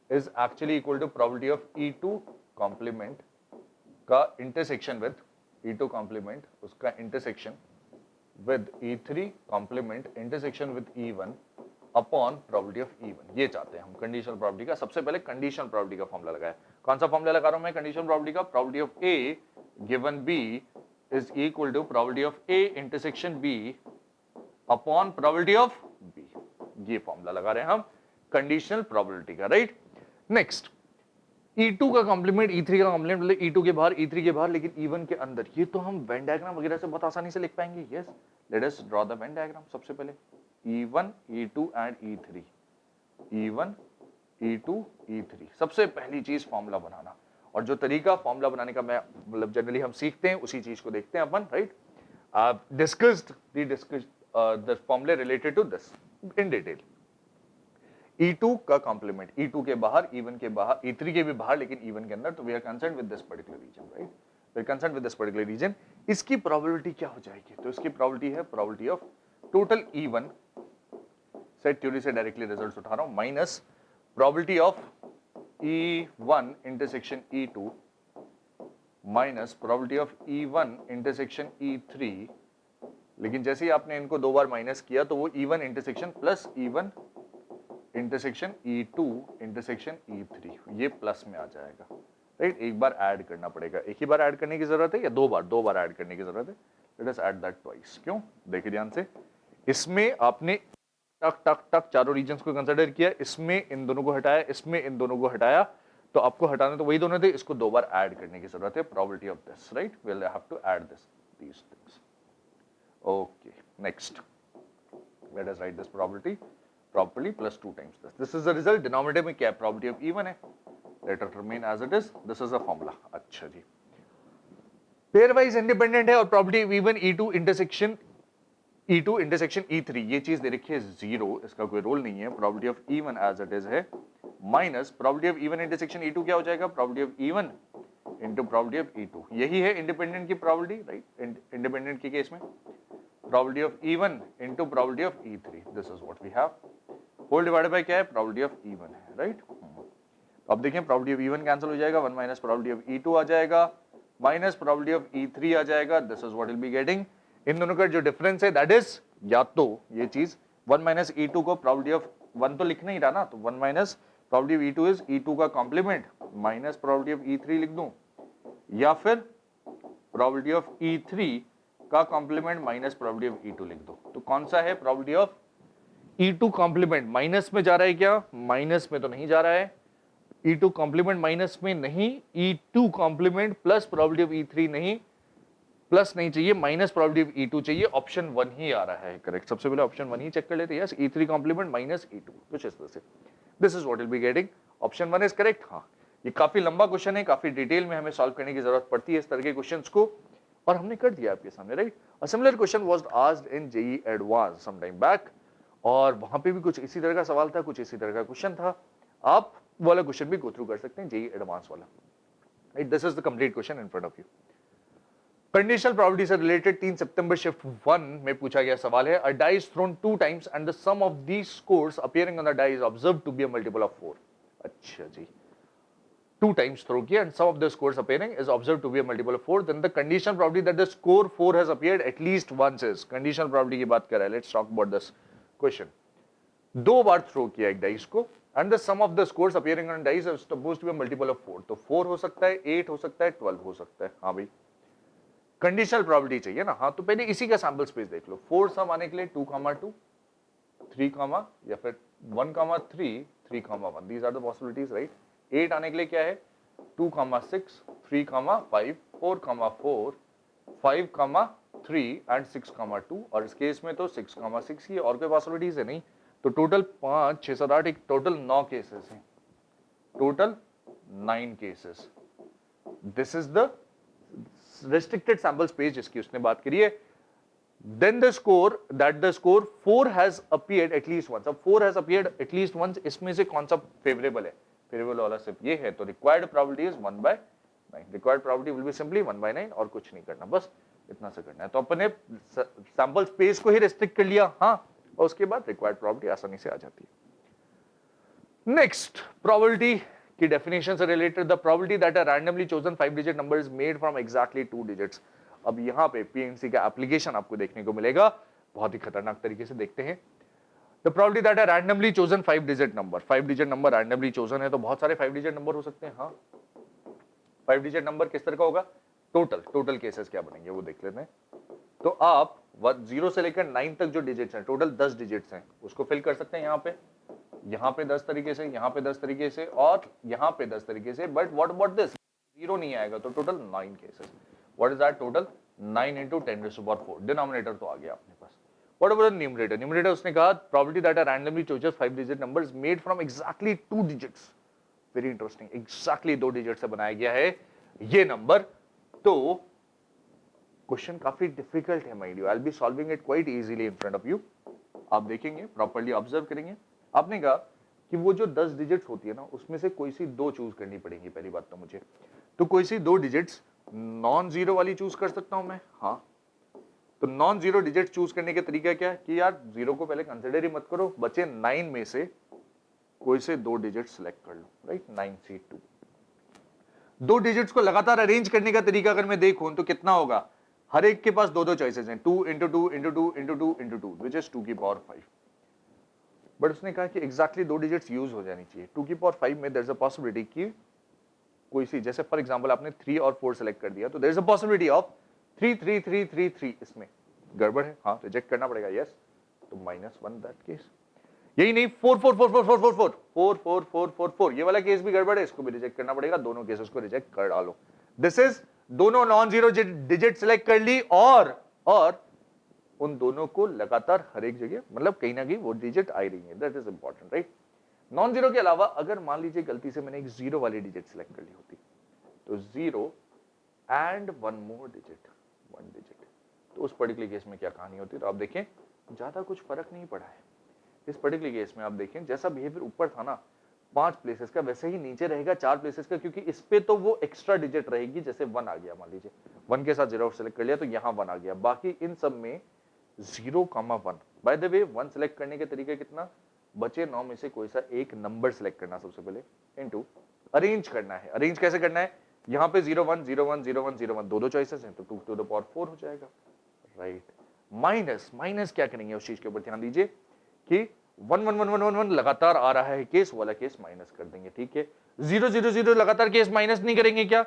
is actually equal to probability of E2 complement का intersection with E2 complement उसका intersection with E3 complement intersection with E1 upon probability of E1। ये चाहते हैं हम conditional probability का। सबसे पहले conditional probability का फॉर्मूला लगाया। कौन सा फॉर्मूला लगा रहा हूं मैं कंडीशनल प्रोबेबिलिटी का? Probability of A given B is equal to probability of A intersection B upon probability of B। ये फॉर्मूला लगा रहे हैं हम कंडीशनल प्रोबेबिलिटी का, राइट। नेक्स्ट, E2 का कॉम्प्लीमेंट E3 का कॉम्प्लीमेंट, मतलब E2 के बाहर E3 के बाहर लेकिन E1 के अंदर। ये तो हम वेन डायग्राम वगैरह से बहुत आसानी से लिख पाएंगे। Yes, let us draw the Venn diagram. सबसे पहले E1 E2 and E3, E1 E2 E3, सबसे पहली चीज फॉर्मूला बनाना। और जो तरीका फॉर्मूला बनाने का मैं मतलब जनरली हम सीखते हैं उसी चीज को देखते हैं अपन, राइट। डिस्कस्ड द फॉर्मूले related to this in detail. E2 का कॉम्प्लीमेंट E2 के बाहर, E1 के बाहर, E3 के भी बाहर लेकिन E1 के अंदर, तो we are concerned with this particular region, right. We are concerned with this particular region. इसकी प्रोबेबिलिटी क्या हो जाएगी? तो इसकी प्रोबेबिलिटी है probability of total E1, set theory से डायरेक्टली रिजल्ट्स उठा रहा हूं, minus probability of E1 intersection E2 minus probability of E1 intersection E3। लेकिन जैसे ही आपने इनको दो बार माइनस किया तो वो E1 intersection plus E1 intersection E2 intersection E3 ये प्लस में आ जाएगा, राइट। एक बार ऐड करना पड़ेगा। एक ही बार ऐड करने की जरूरत है या दो बार ऐड करने की जरूरत है? Let us add that twice. क्यों? देखिए ध्यान से, इसमें आपने टक टक टक चारों रीजन्स को कंसीडर किया, इसमें इन दोनों को हटाया, इसमें इन दोनों को हटाया, तो आपको हटाने तो वही दोनों थे, इसको दो बार ऐड करने की जरूरत है। Probability of this, right, we will have to add these things. Okay, next, let us write this probability properly plus 2 times this. This is the result. Denominator में क्या है? Probability of E1 है. Let it remain as it is. This is the formula. अच्छा जी. Pairwise independent है और probability of E1 E2 intersection E2 intersection E3 ये चीज दे रखी है 0, इसका कोई रोल नहीं है। Probability of E1 as it is है minus probability of E1 intersection E2 क्या हो जाएगा? Probability of E1 into probability of E2। यही है independent की probability, right? Independent के केस में probability of E1 into probability of E3। This is what we have। Whole divided by क्या है? प्रोबेबिलिटी ऑफ E1 है, राइट। अब देखें प्रोबेबिलिटी ऑफ E1 कैंसिल हो जाएगा, 1 माइनस प्रोबेबिलिटी ऑफ E2 आ जाएगा, माइनस प्रोबेबिलिटी ऑफ E3 आ जाएगा। This is what will be getting. इन दोनों का जो डिफरेंस है दैट इज या तो ये चीज 1 माइनस E2 को प्रोबेबिलिटी ऑफ 1 तो लिखना ही रहा ना, तो 1 minus probability of E2 is E2 का complement minus probability of E3 लिख दूं, या फिर प्रोबेबिलिटी ऑफ E3 का complement minus probability of E2 लिख दो। तो कौन सा है? Probability of E2 complement minus में जा रहा है क्या? माइनस में तो नहीं जा रहा है। E2 कॉम्प्लीमेंट माइनस में नहीं, E2 complement plus probability of E3 नहीं, प्लस नहीं चाहिए, माइनस प्रोबेबिलिटी ऑफ E2 चाहिए। ऑप्शन 1 ही आ रहा है करेक्ट। सबसे पहले ऑप्शन 1 ही चेक कर लेते हैं। Yes, E3 complement minus E2, कुछ इस तरह से। This is what will be getting. Option 1 is correct. हाँ, ये काफी लंबा क्वेश्चन है, काफी डिटेल में हमें सॉल्व करने की जरूरत पड़ती है इस तरह के क्वेश्चंस को, और हमने कर दिया आपके सामने, right. A similar question was asked in JEE advance some time back, और वहां पे भी कुछ इसी तरह का सवाल था, कुछ इसी तरह का क्वेश्चन था। आप वाला क्वेश्चन भी गो थ्रू कर सकते हैं, जेईई एडवांस वाला, right. This is the complete question in front of you. Conditional probability से रिलेटेड 3 सितंबर शिफ्ट 1 में पूछा गया सवाल है। A die is thrown 2 times and the sum of these scores appearing on the die is observed to be a multiple of 4। अच्छा जी, 2 times throw किया and some of the scores appearing is observed to be a multiple of 4, then the conditional probability that the score 4 has appeared at least once is, conditional probability की बात कर रहा है। Let's talk about this question। 2 बार throw किया एक dice को and the sum of the scores appearing on dice is supposed to be a multiple of 4, तो 4 हो सकता है, 8 हो सकता है, 12 हो सकता है। हाँ भाई, कंडीशनल प्रोबेबिलिटी चाहिए ना। हाँ, तो पहले इसी का सैंपल स्पेस देख लो। 4 सम आने के लिए 2, 2, 3, या फिर 1, 3, 3, 1, these are the possibilities, right। 8 आने के लिए क्या है? 2, 6, 3, 5, 4, 4, 5, 3 एंड 6, 2, और इस केस में तो 6, 6 ही, और कोई पॉसिबिलिटीज है नहीं। तो टोटल 5, 6, 7, 8, एक टोटल 9 केसेस हैं, total 9 cases. This is the restricted sample space जिसकी उसने बात करी है। Then the score 4 has appeared at least once। अब 4 has appeared at least once, इसमें से कौन सा फेवरेबल है? फेवरेबल वाला सिर्फ ये है, तो required probability is 1/9। required probability will be simply 1/9 और कुछ नहीं करना, बस इतना से करना है। तो अपने सैंपल स्पेस को ही रेस्ट्रिक्ट कर लिया, हाँ, और उसके बाद रिक्वायर्ड प्रोबेबिलिटी आसानी से आ जाती है। नेक्स्ट, प्रोबेबिलिटी की डेफिनेशन से related, the probability that a randomly chosen 5 digit number is made from exactly 2 digits. अब यहाँ पे पीएनसी का एप्लीकेशन आपको देखने को मिलेगा, बहुत ही खतरनाक तरीके से देखते हैं। The probability that a randomly chosen 5 digit number, 5 digit number randomly chosen है, तो बहुत सारे 5 डिजिट नंबर हो सकते हैं। हाँ, 5 डिजिट नंबर किस तरह का होगा? टोटल केसेस क्या बनेंगे वो देख लेते हैं। तो आप 0 से लेकर 9 तक जो डिजिट्स हैं, टोटल 10 डिजिट्स हैं, उसको फिल कर सकते हैं यहाँ पे 10 तरीके से, यहाँ पे 10 तरीके से और यहाँ पे 10 तरीके से। But what about this? 0 नहीं आएगा, तो total 9 cases. What is that? Total 9 into 10⁴। Denominator तो आ गया अपने पास। What about the numerator? Numerator उसने कहा probability that a randomly chosen 5 digit number is made from exactly 2 digits. Very interesting, exactly 2 digit से बनाया गया है ये नंबर। तो क्वेश्चन काफी डिफिकल्ट है my dear, I will be solving it quite easily in front of you. आप देखेंगे, प्रॉपर्ली ऑब्जर्व करेंगे। आपने कहा कि वो जो 10 डिजिट्स होती है ना, उसमें से कोई सी 2 चूज करनी पड़ेगी पहली बात तो मुझे। तो कोई सी 2 डिजिट्स नॉन जीरो वाली चूज कर सकता हूं मैं? हाँ। तो नॉन जीरो डिजिट चूज करने का तरीका क्या है कि यार 0 को पहले कंसिडर ही मत करो, बचे 9 में से कोई से 2 डिजिट सिलेक्ट कर लो, राइट? 9C2। 2 डिजिट्स को लगातार अरेंज करने का तरीका अगर मैं देखूं तो कितना होगा? हर एक के पास 2 चॉइसेस हैं, 2 into 2 into 2 into 2 into 2 which is 2⁵। But उसने कहा कि एग्जैक्टली 2 डिजिट्स यूज हो जानी चाहिए। 2⁵ में देयर इज अ पॉसिबिलिटी कि कोई सी, जैसे फॉर एग्जांपल आपने 3 और 4 सेलेक्ट कर दिया, तो there is a possibility of 3 3 3 3 3। इसमें गड़बड़ है, हाँ, रिजेक्ट करना पड़ेगा, यस। तो -1 दैट केस। यही नहीं, 4 4 4 4 4 4 4 4 4 4 4 4 ये वाला केस भी गड़बड़ है, इसको भी रिजेक्ट करना पड़ेगा। दोनों केसेस को रिजेक्ट कर डालो। दिस इज दोनों नॉन जीरो डिजिट सिलेक्ट कर ली और उन दोनों को लगातार हर एक जगह, मतलब कहीं ना कहीं वो डिजिट आ रही है। That is important, right? Non zero के अलावा अगर मान लीजिए गलती से मैंने एक 0 वाली डिजिट सिलेक्ट कर ली होती, तो 0 एंड 1 मोर डिजिट, 1 डिजिट, तो उस पर्टिकुलर केस में क्या कहानी होती है? तो आप देखें, ज्यादा कुछ फर्क नहीं पड़ा है इस पर्टिकुलर केस में। आप देखें जैसा बिहेवियर ऊपर था ना 5 प्लेसेस का, वैसे ही नीचे रहेगा 4 प्लेसेस का, क्योंकि इस पे तो वो एक्स्ट्रा डिजिट रहेगी। जैसे 1 आ गया, मान लीजिए 1 के साथ 0 सेलेक्ट कर लिया तो यहाँ 1 आ गया। बाकी इन सब में 0,1। बाय द वे 1 सेलेक्ट करने के तरीके कितना? बचे 9 में से कोई सा एक नंबर सेलेक्ट करना सबसे पहले, इनटू अरेंज करना है। अरेंज कैसे करना है? यहाँ पे 0 1 0 1 0 1 0 1 दो चॉइसेस हैं, तो 2⁴ हो जाएगा, राइट? माइनस क्या करेंगे उस चीज के ऊपर ध्यान दीजिए कि 1 1 1 1 1 1 लगातार आ रहा है केस, वाला केस माइनस कर देंगे, ठीक है? 0 0 0 लगातार केस माइनस नहीं करेंगे क्या?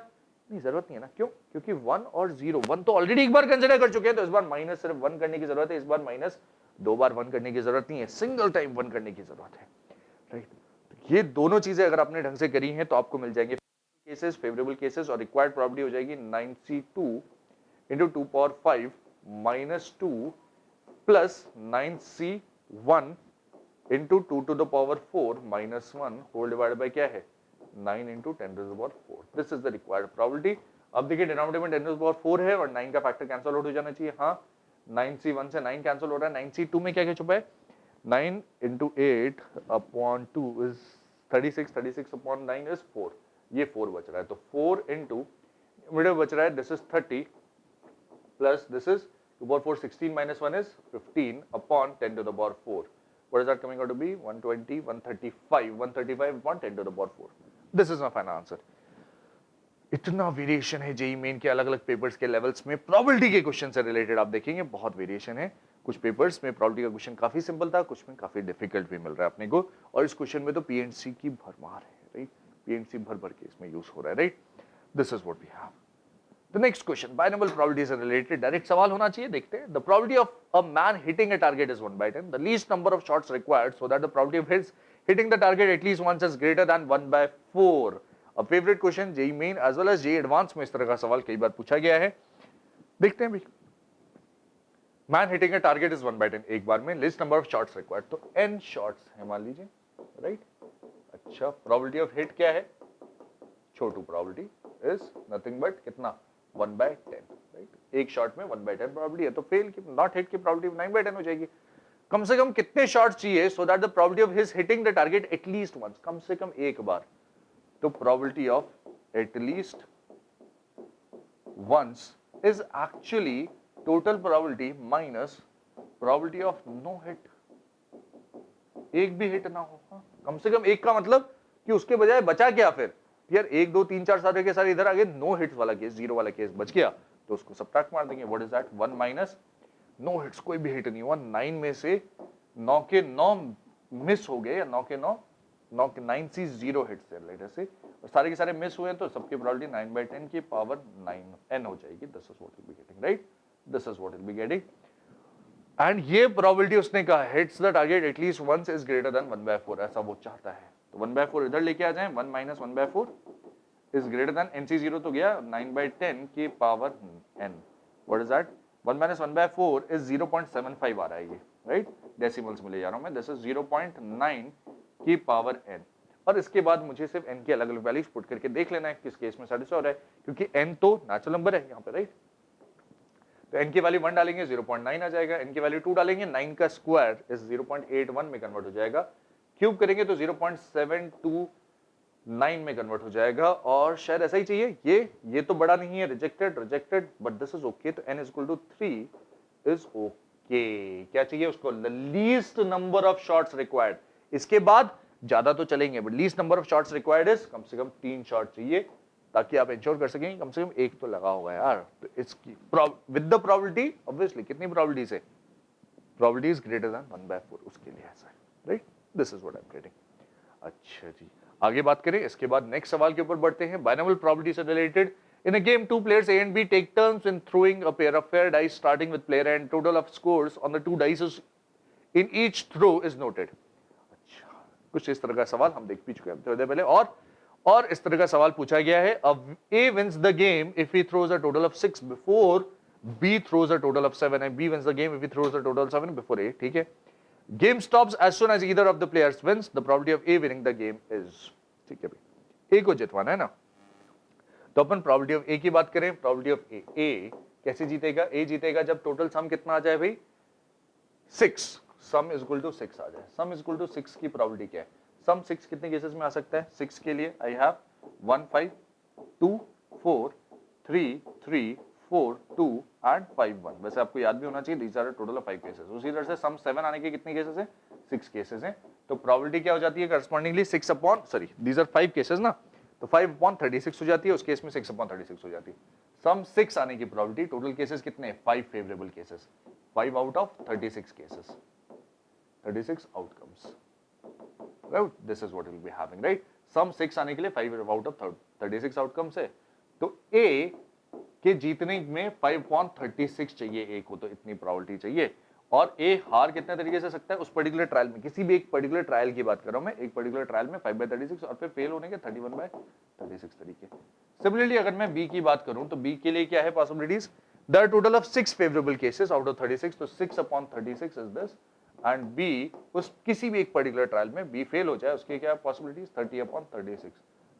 नहीं, जरूरत नहीं है ना। क्यों? क्योंकि 1 और 0, 1 तो ऑलरेडी एक बार कंसिडर कर चुके हैं, तो इस बार माइनस सिर्फ 1 करने की जरूरत है। इस बार माइनस 2 बार 1 करने की जरूरत नहीं है, सिंगल टाइम 1 करने की जरूरत है, राइट? ये दोनों चीजें अगर आपने ढंग से करी हैं तो आपको मिल जाएंगे केसेस, फेवरेबल केसेस, और रिक्वायर्ड प्रोबेबिलिटी हो जाएगी 9C2 into 2⁵ -2 plus 9C1 into 2⁴ -1 whole divided by क्या है? 9 into 10⁴। This is the required probability. अब देखिए डिनोमिनेटर में 10⁴ है और 9 का फैक्टर कैंसिल आउट हो जाना चाहिए। हाँ, 9C1 से 9 कैंसिल हो रहा है। 9C2 में क्या क्या छुपा है? 9 into 8/2 is 36, 36/9 is 4। ये 4 बच रहा है, तो 4 into मिडिल बच रहा है, this is 30 plus this is 2/4, 16 - 1 is 15/10⁴। What is that coming out to be? 120, 135, 135/10⁴। This is my final answer. इतना वेरिएशन है जेई मेन के अलग अलग पेपर्स के लेवल्स में प्रोबेबिलिटी के क्वेश्चन से रिलेटेड। आप देखेंगे बहुत वेरिएशन है। कुछ पेपर्स में प्रोबेबिलिटी का क्वेश्चन काफी सिंपल था, कुछ में काफी डिफिकल्ट भी मिल रहा है अपने को, और इस क्वेश्चन में तो पीएनसी की भरमार है, राइट? पीएनसी भर के इसमें यूज हो रहा है, right? This is what we have. The next question, binomial probabilities are related. Direct सवाल होना चाहिए, देखते हैं। The probability of a man hitting a target is 1/10. The least number of shots required so that the probability of his hitting the target at least once is greater than 1/4. A favorite question JEE Main as well as JEE Advanced में इस तरह का सवाल कई बार पूछा गया है। देखते हैं भाई। Man hitting a target is 1/10 एक बार में, least number of shots required, तो n शॉट्स है मान लीजिए, राइट। अच्छा, प्रोबेबिलिटी ऑफ हिट क्या है, छोटू प्रोबेबिलिटी इज नथिंग बट कितना 1/10, राइट। एक शॉट में 1/10 प्रोबेबिलिटी है, तो फेल की नॉट हिट की प्रोबेबिलिटी 9/10 हो जाएगी। कम से कम कितने शॉट्स चाहिए so that the probability of his hitting the target at least once, कम से कम एक बार, तो probability of at least once is actually total probability minus probability of no hit, एक भी हिट ना हो। कम से कम एक का मतलब कि उसके बजाय बचा क्या फिर यार, 1 2 3 4 सारे के सारे इधर आ गए, नो हिट्स वाला केस, जीरो वाला केस बच गया, तो उसको सबट्रैक्ट मार देंगे। What is that, 1 minus no hits, कोई भी हिट नहीं हुआ, 9 में से 9 के 9 मिस हो गए, या 9 के 9 9 सी 0 हिट्स है लेटर से, और सारे के सारे मिस हुए हैं, तो सबकी प्रोबेबिलिटी 9/10 की पावर 9 n हो जाएगी। This is what will be getting, right, this is what will be getting. And ये प्रोबेबिलिटी उसने कहा hits the target at least once is greater than 1/4, ऐसा वो चाहता है, तो 1/4 इधर लेके आ जाएं, 1 minus 1/4 is greater then NC0 तो गया 9/10 की power n। What is that, 1 minus 1/4 is 0.75 आ रहा है ये, राइट, डेसिमल्स में ले जा रहा हूं मैं, दिस इज 0.9 की पावर n। और इसके बाद मुझे सिर्फ n की अलग अलग वैल्यूज पुट करके देख लेना है किस केस में सेटिस्फाई हो रहा है, क्योंकि n तो नेचुरल नंबर है यहाँ पे, राइट। तो n की वैल्यू 1 डालेंगे 0.9 आ जाएगा, n की वैल्यू 2 डालेंगे 9 का स्क्वायर इज 0.81 में कन्वर्ट हो जाएगा, क्यूब करेंगे तो 0.729 में कन्वर्ट हो जाएगा, और शायद ऐसा ही चाहिए, ये तो बड़ा नहीं है, rejected rejected, but this is okay, तो n equal to 3 is okay. क्या चाहिए उसको, the least number of shots required, इसके बाद ज्यादा तो चलेंगे but least number of shots required is कम से कम 3 शॉट चाहिए, ताकि आप इंश्योर कर सकें कम से कम एक तो लगा होगा यार। तो इसकी विद द प्रोबेबिलिटी ऑब्वियसली, कितनी प्रोबेबिलिटी से, प्रोबेबिलिटी इज ग्रेटर देन 1/4, उसके लिए ऐसा है, right, this is what I am getting. अच्छा जी, आगे बात करें, इसके बाद नेक्स्ट सवाल के ऊपर बढ़ते हैं, बाइनोमियल प्रोबेबिलिटी से related. In a game, two players A and B take turns in throwing a pair of fair dice, starting with player A, and total of scores on the two dice in each throw is noted. अच्छा, कुछ इस तरह का सवाल हम देख भी चुके हैं थोड़ी देर पहले, और इस तरह का सवाल पूछा गया है, A wins the game if he throws a total of 6 before B throws a total of 7, and B wins the game if he throws a total of 7 before A, ठीक है। Game stops as soon as either of the players wins. The probability of A winning the game is, ठीक है भाई, A को जितवाना है ना, तो अपन probability of ए की बात करें, प्रोबेबिलिटी ऑफ ए कैसे जीतेगा, ए जीतेगा जब टोटल सम कितना आ जाए भाई 6, सम इज इक्वल टू 6 आ जाए। सम इज इक्वल टू 6 की प्रोबेबिलिटी क्या है, सम 6 कितने केसेस में आ सकता है, 6 के लिए आई हैव 1 5 2 4 3 3 4 2 एंड 5 1, वैसे आपको याद भी होना चाहिए these are total of 5 cases. उसी तरह से सम 7 आने के कितने केसेस हैं, 6 केसेस हैं, तो प्रोबेबिलिटी क्या हो जाती है correspondingly 6 upon, sorry these are 5 cases ना, तो 5/36 हो जाती है, उस केस में 6/36 हो जाती है। सम 6 आने की प्रोबेबिलिटी, टोटल केसेस कितने, 5 favourable cases, 5 out of 36 cases, 36 outcomes, right, this is what will be having, right. Sum 6 आने के लिए 5 आउट ऑफ 36 आउटकम्स है, तो ए के जीतने में 5/36 चाहिए ए को, तो इतनी प्रोबेबिलिटी चाहिए। और ए हार कितने तरीके से सकता है उस पर्टिकुलर ट्रायल में, किसी भी एक पर्टिकुलर ट्रायल की बात कर रहा हूं मैं, एक पर्टिकुलर ट्रायल में 5/36, और फिर फेल होने के 31/36 तरीके। सिमिलरली अगर मैं बी की बात करूं, तो बी के लिए क्या है possibilities, there are total of 6 favourable cases out of 36, तो 6/36 इज दिस, एंड बी उस किसी भी एक पर्टिकुलर ट्रायल में बी फेल हो जाए, उसके क्या possibilities 30/36,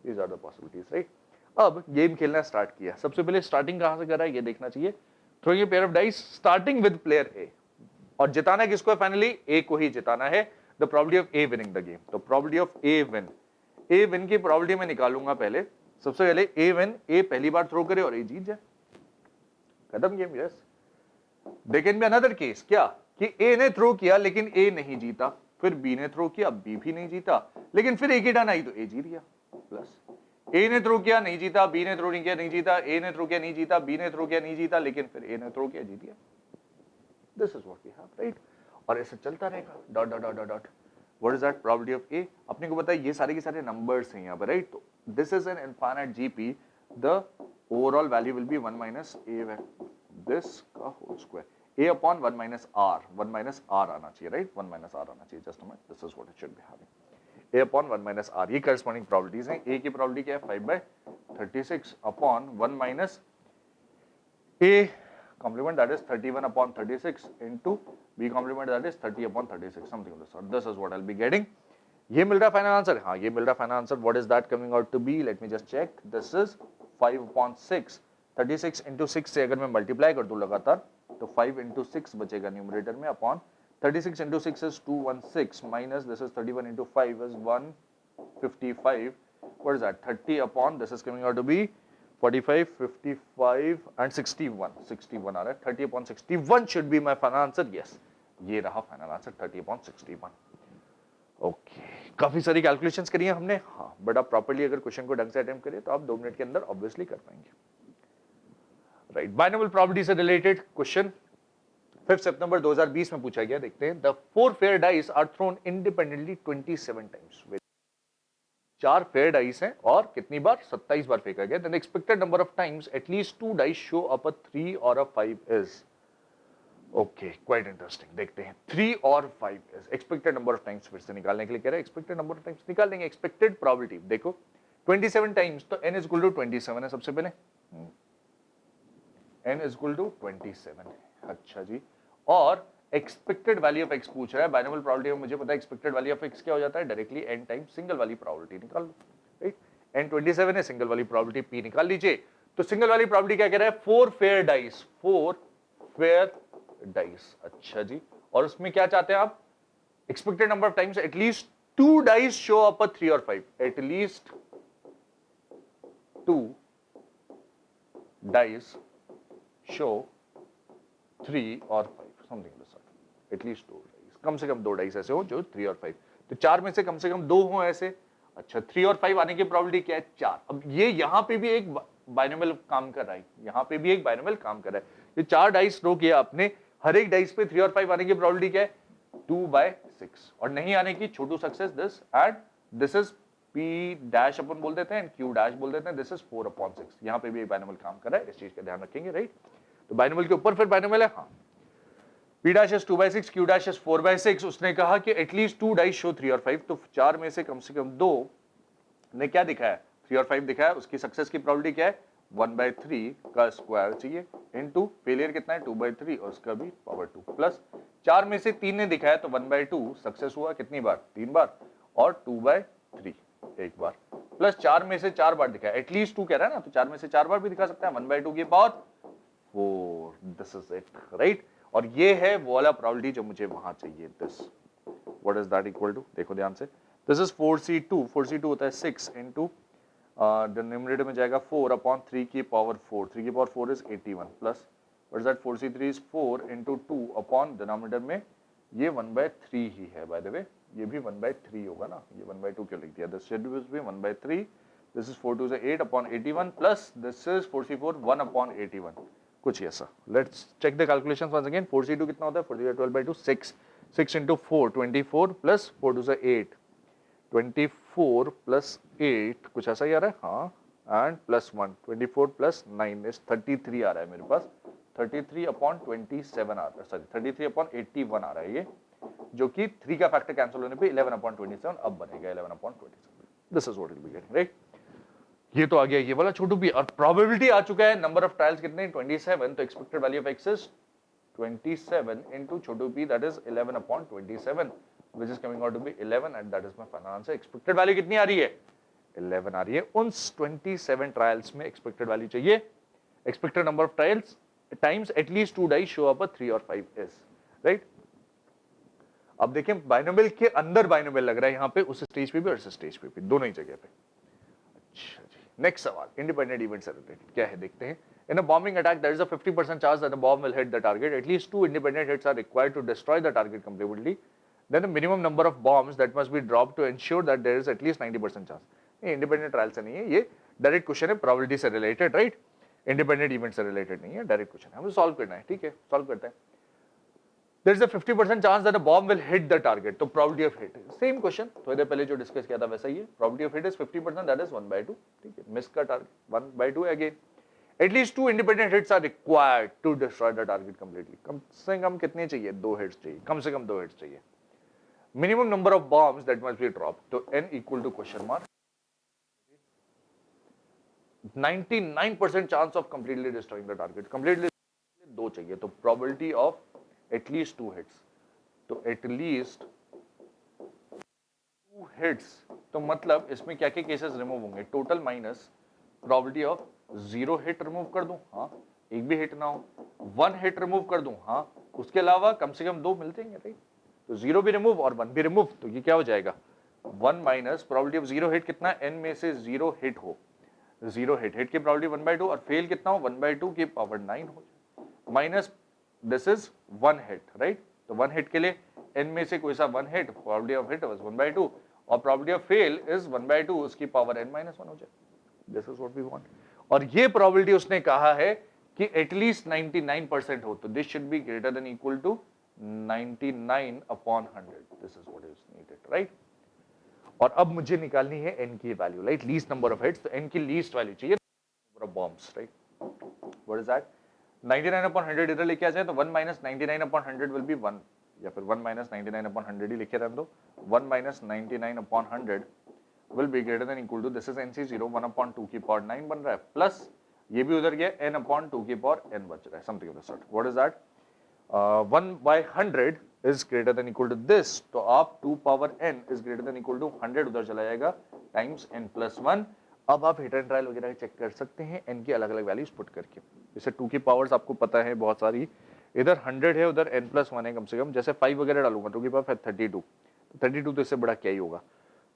these are the possibilities, right. अब गेम खेलना स्टार्ट किया, सबसे पहले स्टार्टिंग कहां से कर रहा है ये देखना चाहिए, throwing a pair of dice starting with player ए, और जिताना किसको है फाइनली, ए को ही जिताना है, the probability of A winning the game, तो प्रोबेबिलिटी ऑफ ए विन की प्रोबेबिलिटी मैं निकालूंगा पहले, सबसे पहले ए विन, ए पहली बार थ्रो करे और ए जीत जाए, खत्म game. Yes, there can be another case, क्या कि ए ने थ्रो किया लेकिन ए नहीं जीता, फिर बी ने थ्रो किया बी भी नहीं जीता, लेकिन फिर ए की टर्न आई तो ए जीत गया, प्लस ए ने थ्रो किया नहीं जीता, बी ने थ्रो नहीं किया नहीं जीता, ए ने थ्रो किया नहीं जीता, बी ने थ्रो किया नहीं जीता, लेकिन फिर ए ने थ्रो किया जीत गया। This is what we have, right? और ऐसे चलता रहेगा, dot dot dot dot, what is that probability of A, अपने को पता है ये सारे के सारे नंबर्स हैं यहाँ पर, राइट, तो this is an infinite GP, the overall value will be 1 minus A this का whole square, A upon 1 minus R, 1 minus R आना चाहिए, राइट, 1 माइनस आर आना चाहिए, just a minute, this is what it should be having, A upon 1 minus R, ये corresponding probabilities हैं। A की probability क्या है 5/36 upon 1 minus A complement that is 31 upon 36 into B complement that is 30 upon 36, something of the sort. This is what I'll be getting. ये मिल रहा final answer? हाँ, ये मिल रहा final answer. What is that coming out to be? Let me just check. This is 5 upon 6. 36 into 6 से अगर मैं multiply कर दूं लगातार तो 5 into 6 बचेगा न्यूमरेटर में upon 36 into 6 is 216 minus this is 31 into 5 is 155. What is that? 30 upon this is coming out to be 45, 55 and 61. 61 आ रहा है. 30 upon 61 should be my final answer. Yes, ये रहा final answer 30 upon 61. ओके, काफी सारी calculations करी हैं हमने. हाँ, बट आप प्रॉपर्ली अगर क्वेश्चन को ढंग से अटेम्प्ट करें तो आप 2 मिनट के अंदर ऑब्वियसली कर पाएंगे. राइट, बाइनोमियल प्रॉपर्टी से रिलेटेड क्वेश्चन 5 सितंबर 2020 में पूछा गया. देखते हैं. The 4 fair dice are thrown independently 27 times. 4 fair dice हैं और कितनी बार? 27 बार फेंका गया. Then expected number of times at least 2 dice show up a 3 और a 5 is. Okay, quite interesting. देखते हैं. 3 और 5 is expected number of times फिर से निकालने के लिए कह रहा है. एक्सपेक्टेड नंबर ऑफ टाइम्स निकाल लेंगे. एक्सपेक्टेड प्रोबेबिलिटी देखो 27 टाइम्स तो n इज इक्वल टू 27 है. सबसे पहले n इज इक्वल टू 27 है. अच्छा जी. और एक्सपेक्टेड वैल्यू ऑफ x पूछ रहा है. बाइनोमियल प्रोबेबिलिटी में मुझे पता है एक्सपेक्टेड वैल्यू ऑफ x क्या हो जाता है? डायरेक्टली n टाइम्स सिंगल वाली प्रोबेबिलिटी निकाल लो. राइट, n 27 है, सिंगल वाली प्रोबेबिलिटी p निकाल लीजिए. तो सिंगल वाली प्रोबेबिलिटी क्या कह रहा है? 4 फेयर डाइस. 4 fair dice. अच्छा जी. और उसमें क्या चाहते हैं आप? Expected number of times at least 2 dice show up a 3 और 5. एटलीस्ट 2 डाइस शो 3 और 5, something the sort. At least 2 dice, कम से कम 2 डाइस ऐसे हो जो 3 और 5. तो 4 में से कम 2 हो ऐसे. अच्छा, 3 और 5 आने की प्रोबेबिलिटी क्या है? 4. अब ये यहां पे भी एक बाइनोमियल काम कर रहा है. यहां पे भी एक बाइनोमियल काम कर रहा है. ये 4 डाइस रो किया आपने. हर एक डाइस पे 3 और 5 आने की प्रोबेबिलिटी क्या है? 2/6. और नहीं आने की छोटू success this and this is p dash अपन बोल देते हैं, q डैश बोल देते हैं. This is 4/6. यहां पे भी एक बाइनोमियल काम कर रहा है. इस चीज का ध्यान रखेंगे. राइट, तो बाइनोमियल के ऊपर फिर बाइनोमियल है. हाँ, p dash is 2/6, q dash is 4/6. उसने कहा कि एटलीस्ट 2 डाइस शो 3 और 5. तो 4 में से कम 2 ने क्या दिखाया? 3 और 5 दिखाया. उसकी सक्सेस की प्रोबेबिलिटी क्या है? 1/3 का स्क्वायर चाहिए इनटू फेलियर कितना है? 2/3 और उसका भी पावर 2 प्लस 4 में से 3 ने दिखाया तो 1/2 सक्सेस हुआ कितनी बार? 3 बार. और 2/3 एक बार. प्लस 4 में से 4 बार दिखाया. एटलीस्ट 2 कह रहा है ना, तो 4 में से 4 बार भी दिखा सकता है. 1/2 की power 4. This is it. Right, और ये है वो वाला प्रोबेबिलिटी जो मुझे वहां चाहिए. This what is that equal to? देखो ध्यान से. This is 4c2. 4c2 होता है 6 इनटू डिनोमिनेटर में जाएगा 4 अपॉन 3 की पावर 4. 3 की power 4 is 81 plus what is that? 4c3 is 4 into 2 upon denominator में ये 1/3 ही है. बाय द वे ये भी 1/3 होगा ना. ये 1/2 क्यों लिख दिया? This should be 1/3. This is 4 2 से 8 upon 81 plus this is 4c4 1 upon 81. कुछ ऐसा. Let's check the calculations once again. 4c2 कितना होता है? 4 12/2 6. 6 into 4 24 प्लस 4 2 से 8 24 प्लस 8 कुछ ऐसा ही आ रहा है. हाँ, एंड प्लस 1 24 प्लस 9 इज 33 आ रहा है मेरे पास. 33 अपॉन 27 आ रहा है. सॉरी 33 अपॉन 81 आ रहा है ये, जो कि 3 का फैक्टर कैंसिल होने पे 11 अपॉन 27 अब बनेगा 11 upon 27. This is what will be getting. Right, ये तो आ गया ये वाला छोटू भी. और प्रोबेबिलिटी आ चुका है. नंबर ऑफ ट्रायल्स कितने? 27. तो expected value of x is 27 into Chhotu p that is 11 upon 27 which is coming out to be 11 and that is my final answer. Expected value कितनी आ रही है? 11 आ रही है. उन 27 ट्रायल्स में एक्सपेक्टेड वैल्यू चाहिए. Expected number of trials times at least 2 dice show up 3 और 5 is. Right, अब देखें बाइनोमियल के अंदर बाइनोमियल लग रहा है यहां पे, उस स्टेज पे भी और इस स्टेज पे भी, दोनों ही जगह पे. अच्छा जी, नेक्स्ट सवाल इंडिपेंडेंट इवेंट से रिलेटेड क्या है देखते हैं. In a bombing attack, there is a 50% chance that the bomb will hit the target. At least 2 independent hits are required to destroy the target completely. Then the minimum number of bombs that must be dropped to ensure that there is at least 90% chance. ये independent trial से नहीं है, ये direct question है, probability से related. Right, independent event से related नहीं है, डायरेक्ट क्वेश्चन है. हमें सॉल्व करना है. ठीक है, सॉल्व करते हैं. There is a 50% chance that a bomb will hit the target. तो probability of hit same question थोड़ी देर पहले जो डिस्कस किया था वैसा ही है. probability of hit is 50%, that is 1/2. ठीक है, मिस का target 1/2 again. At least 2 independent hits are required to destroy the target completely. कम से कम कितने चाहिए? 2 hits चाहिए. कम से कम 2 hits चाहिए. Minimum number of bombs that must be dropped. तो n equal to question mark. 99% chance of completely destroying the target. Completely 2 चाहिए, तो प्रोबेबिलिटी ऑफ एटलीस्ट 2 हिट्स, तो एटलीस्ट 2 हिट्स, तो मतलब इसमें क्या क्या केसेस रिमूव होंगे, total minus probability of 0 hit remove कर दूं, हाँ एक भी हिट ना हो, 1 हिट रिमूव कर दूं, हाँ उसके अलावा कम से कम 2 मिलते हैं, राइट, तो 0 भी रिमूव और 1 भी रिमूव, तो ये क्या हो जाएगा 1 माइनस प्रोबेबिलिटी ऑफ 0 हिट कितना, n में से 0 हिट हो, 0 हिट की प्रोबेबिलिटी 1/2 और फेल कितना हो 1/2 की पावर 9 हो जाए, minus this is 1 hit, right, तो 1 हिट के लिए n में से कोई सा 1 hit, probability of hit was 1/2 और प्रोबेबिलिटी ऑफ फेल इज 1/2 उसकी पावर n - 1 हो जाए, this is what we want, और ये प्रोबेबिलिटी उसने कहा है कि एटलीस्ट 99% हो, तो this should be greater than equal to 99/100, this is what is needed, right, और अब मुझे निकालनी है n की value, right, least number of hits, तो n की लीस्ट वैल्यू चाहिए number of bombs, right, what is that 99/100 इधर लेके आ जाए तो 1 - 99/100 विल बी 1, या फिर 1 - 99/100 ही लिखे रहने दो, 1 - 99/100 will be greater than equal to, this is NC0 1/2 की पावर 9 बन रहा है, प्लस ये भी उधर गया n/2 की पावर n बच रहा है, something of the sort, what is that 1/100 is greater than equal to this, तो आप 2 power n is greater than equal to 100 उधर चला जाएगा टाइम्स n + 1, अब आप हिट एंड ट्रायल वगैरह चेक कर सकते हैं n की अलग अलग वैल्यूज पुट करके, जैसे 2 की पावर्स आपको पता है बहुत सारी, इधर 100 है उधर n + 1 है कम से कम, जैसे 5 वगैरह डालूंगा 2 की पावर 32, तो 32 तो इससे बड़ा क्या ही होगा,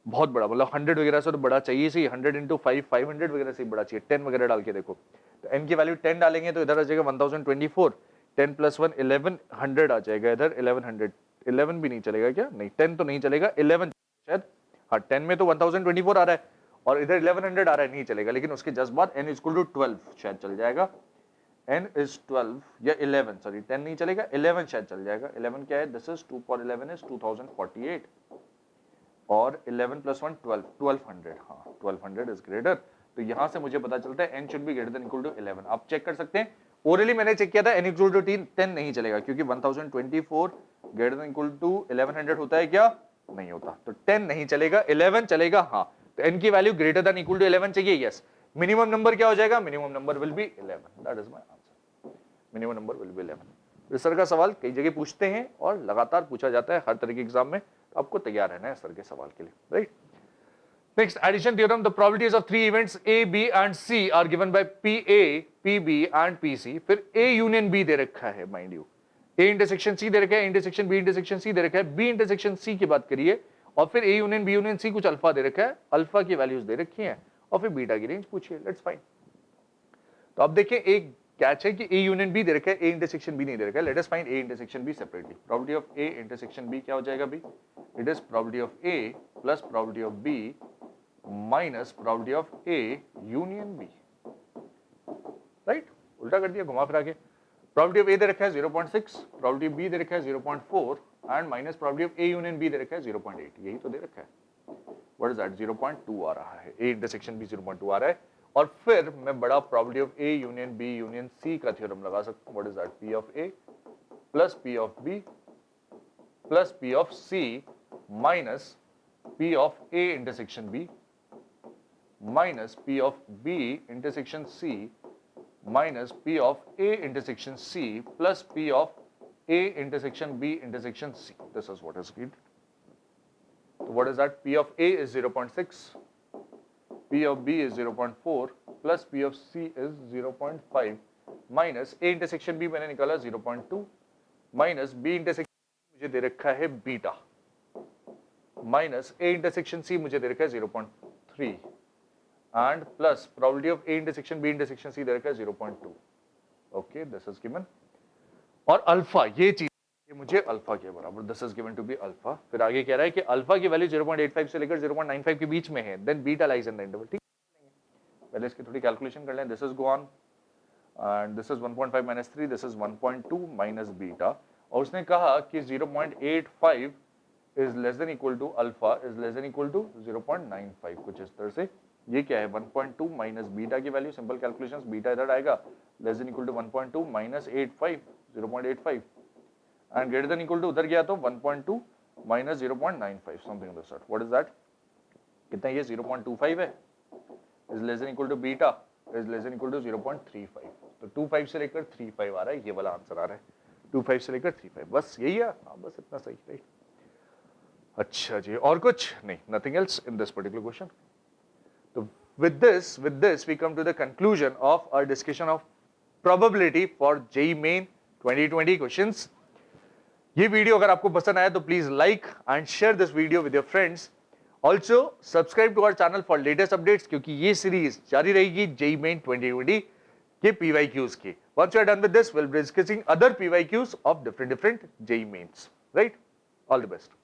बहुत बड़ा, मतलब 100 वगैरह से तो बड़ा चाहिए सी, 100 × 5 500 वगैरह से बड़ा चाहिए, 10 वगैरह डाल के देखो, तो n की वैल्यू 10 डालेंगे तो इधर आ जाएगा 1024, 10 + 1 1100 आ जाएगा, इधर 1100, 11 भी नहीं चलेगा क्या, नहीं 10 तो नहीं चलेगा, 11 शायद, हाँ 10 में तो 1024 आ रहा है और इधर 1100 आ रहा है, नहीं चलेगा, लेकिन उसके जस्ट बाद n = 12 शायद चल जाएगा, n is 12 या 11, सॉरी 10 नहीं चलेगा, 11 शायद चल जाएगा, 11 क्या है, दिस इज 2 × 11 is 2048 और 11 + 1 12, 1200, हाँ 1200 इज ग्रेटर, तो यहां से मुझे पता चलता है n should be greater than equal to 11, आप चेक कर सकते हैं, ओरली मैंने चेक किया था n = 10 नहीं चलेगा, क्योंकि 1024 ग्रेटर देन इक्वल टू 1100 होता है क्या, नहीं होता, तो 10 नहीं चलेगा, 11 चलेगा, हाँ, तो n की value greater than equal to 11 चाहिए, यस, मिनिमम नंबर क्या हो जाएगा, minimum number will be 11, that is my answer, minimum number will be 11। इस सर का सवाल कई जगह पूछते हैं और लगातार पूछा जाता है हर तरह के एग्जाम में, तो आपको तैयार रहना है सर के सवाल के लिए, right. Next, addition theorem, the probabilities of 3 events A, B and C are given by PA, PB and PC, फिर A यूनियन B दे रखा है, mind you, A intersection C दे रखा है, इंटरसेक्शन B इंटरसेक्शन C दे रखा है, B इंटरसेक्शन C की बात करिए, और फिर A union B union C कुछ अल्फा दे रखा है, अल्फा की वैल्यूज दे रखी हैं, और फिर बीटा की रेंज पूछिए, लेट्स फाइंड। तो अब देखिए एक कैच है कि A यूनियन B दे रखा है, A इंटरसेक्शन B नहीं दे रखा है, let us find A intersection B separately, probability of A intersection B क्या हो जाएगा भी, it is probability of A plus probability of B minus probability of A union B, right, उल्टा कर दिया घुमा फिरा के, प्रोबेबिलिटी ऑफ A दे रखा है 0.6, प्रोबेबिलिटी ऑफ B दे रखा है 0.4 and minus probability of A union B दे रखा है 0.8, यही तो दे रखा है, व्हाट इज दैट 0.2 आ रहा है, A इंटरसेक्शन B 0.2 आ रहा है, और फिर मैं बड़ा probability of A union B union C का थ्योरम लगा सकता हूं, what is that P of A plus P of B plus P of C minus P of A intersection B minus P of B intersection C minus P of A intersection C plus P of A intersection B intersection C, this is what is needed. So what is that, P of A is 0.6, P of B is 0.4 plus P of C is 0.5 minus A intersection B मैंने निकाला 0.2 minus B intersection मुझे दे रखा है beta minus A intersection C मुझे दे रखा है 0.3 and plus probability of A intersection B intersection C दे रखा है 0.2, ओके दिस इज गिवन, और अल्फा ये चीज ये मुझे अल्फा के बराबर, this is given to be alpha, फिर आगे कह रहा है कि अल्फा की वैल्यू 0.85 से लेकर 0.95 के बीच में है, then beta lies in the interval, ठीक है, पहले इसकी थोड़ी कैलकुलेशन कर लें, this is go on and this is 1.5 minus 3, this is 1.2 minus beta, और उसने कहा कि 0.85 is less than equal to alpha is less than equal to 0.95, कुछ इस तरह से, ये क्या है 1.2 माइनस बीटा की वैल्यू, सिंपल कैलकुलेशंस, बीटा इधर आएगा less than equal to 1.2 minus 85 0.85 and greater than equal to उधर गया तो 1.2 minus 0.95 something of the sort, what is that, कितना ये 0.25 है, is less than equal to beta is less than equal to 0.35, तो 25 से लेकर 35 आ रहा है, ये वाला आंसर आ रहा है 25 से लेकर 35, बस यही है। हाँ बस इतना सही, राइट। अच्छा जी, और कुछ नहीं, nothing else in this particular question. तो with this we come to the conclusion of our discussion of probability for JEE Main 2020 questions। ये वीडियो अगर आपको पसंद आया तो please like and share this video with your friends. Also subscribe to our channel for latest updates, क्योंकि ये series जारी रहेगी JEE Main 2020 के PYQs की। Once you are done with this, we'll be discussing other PYQs of different JEE Mains, right? All the best.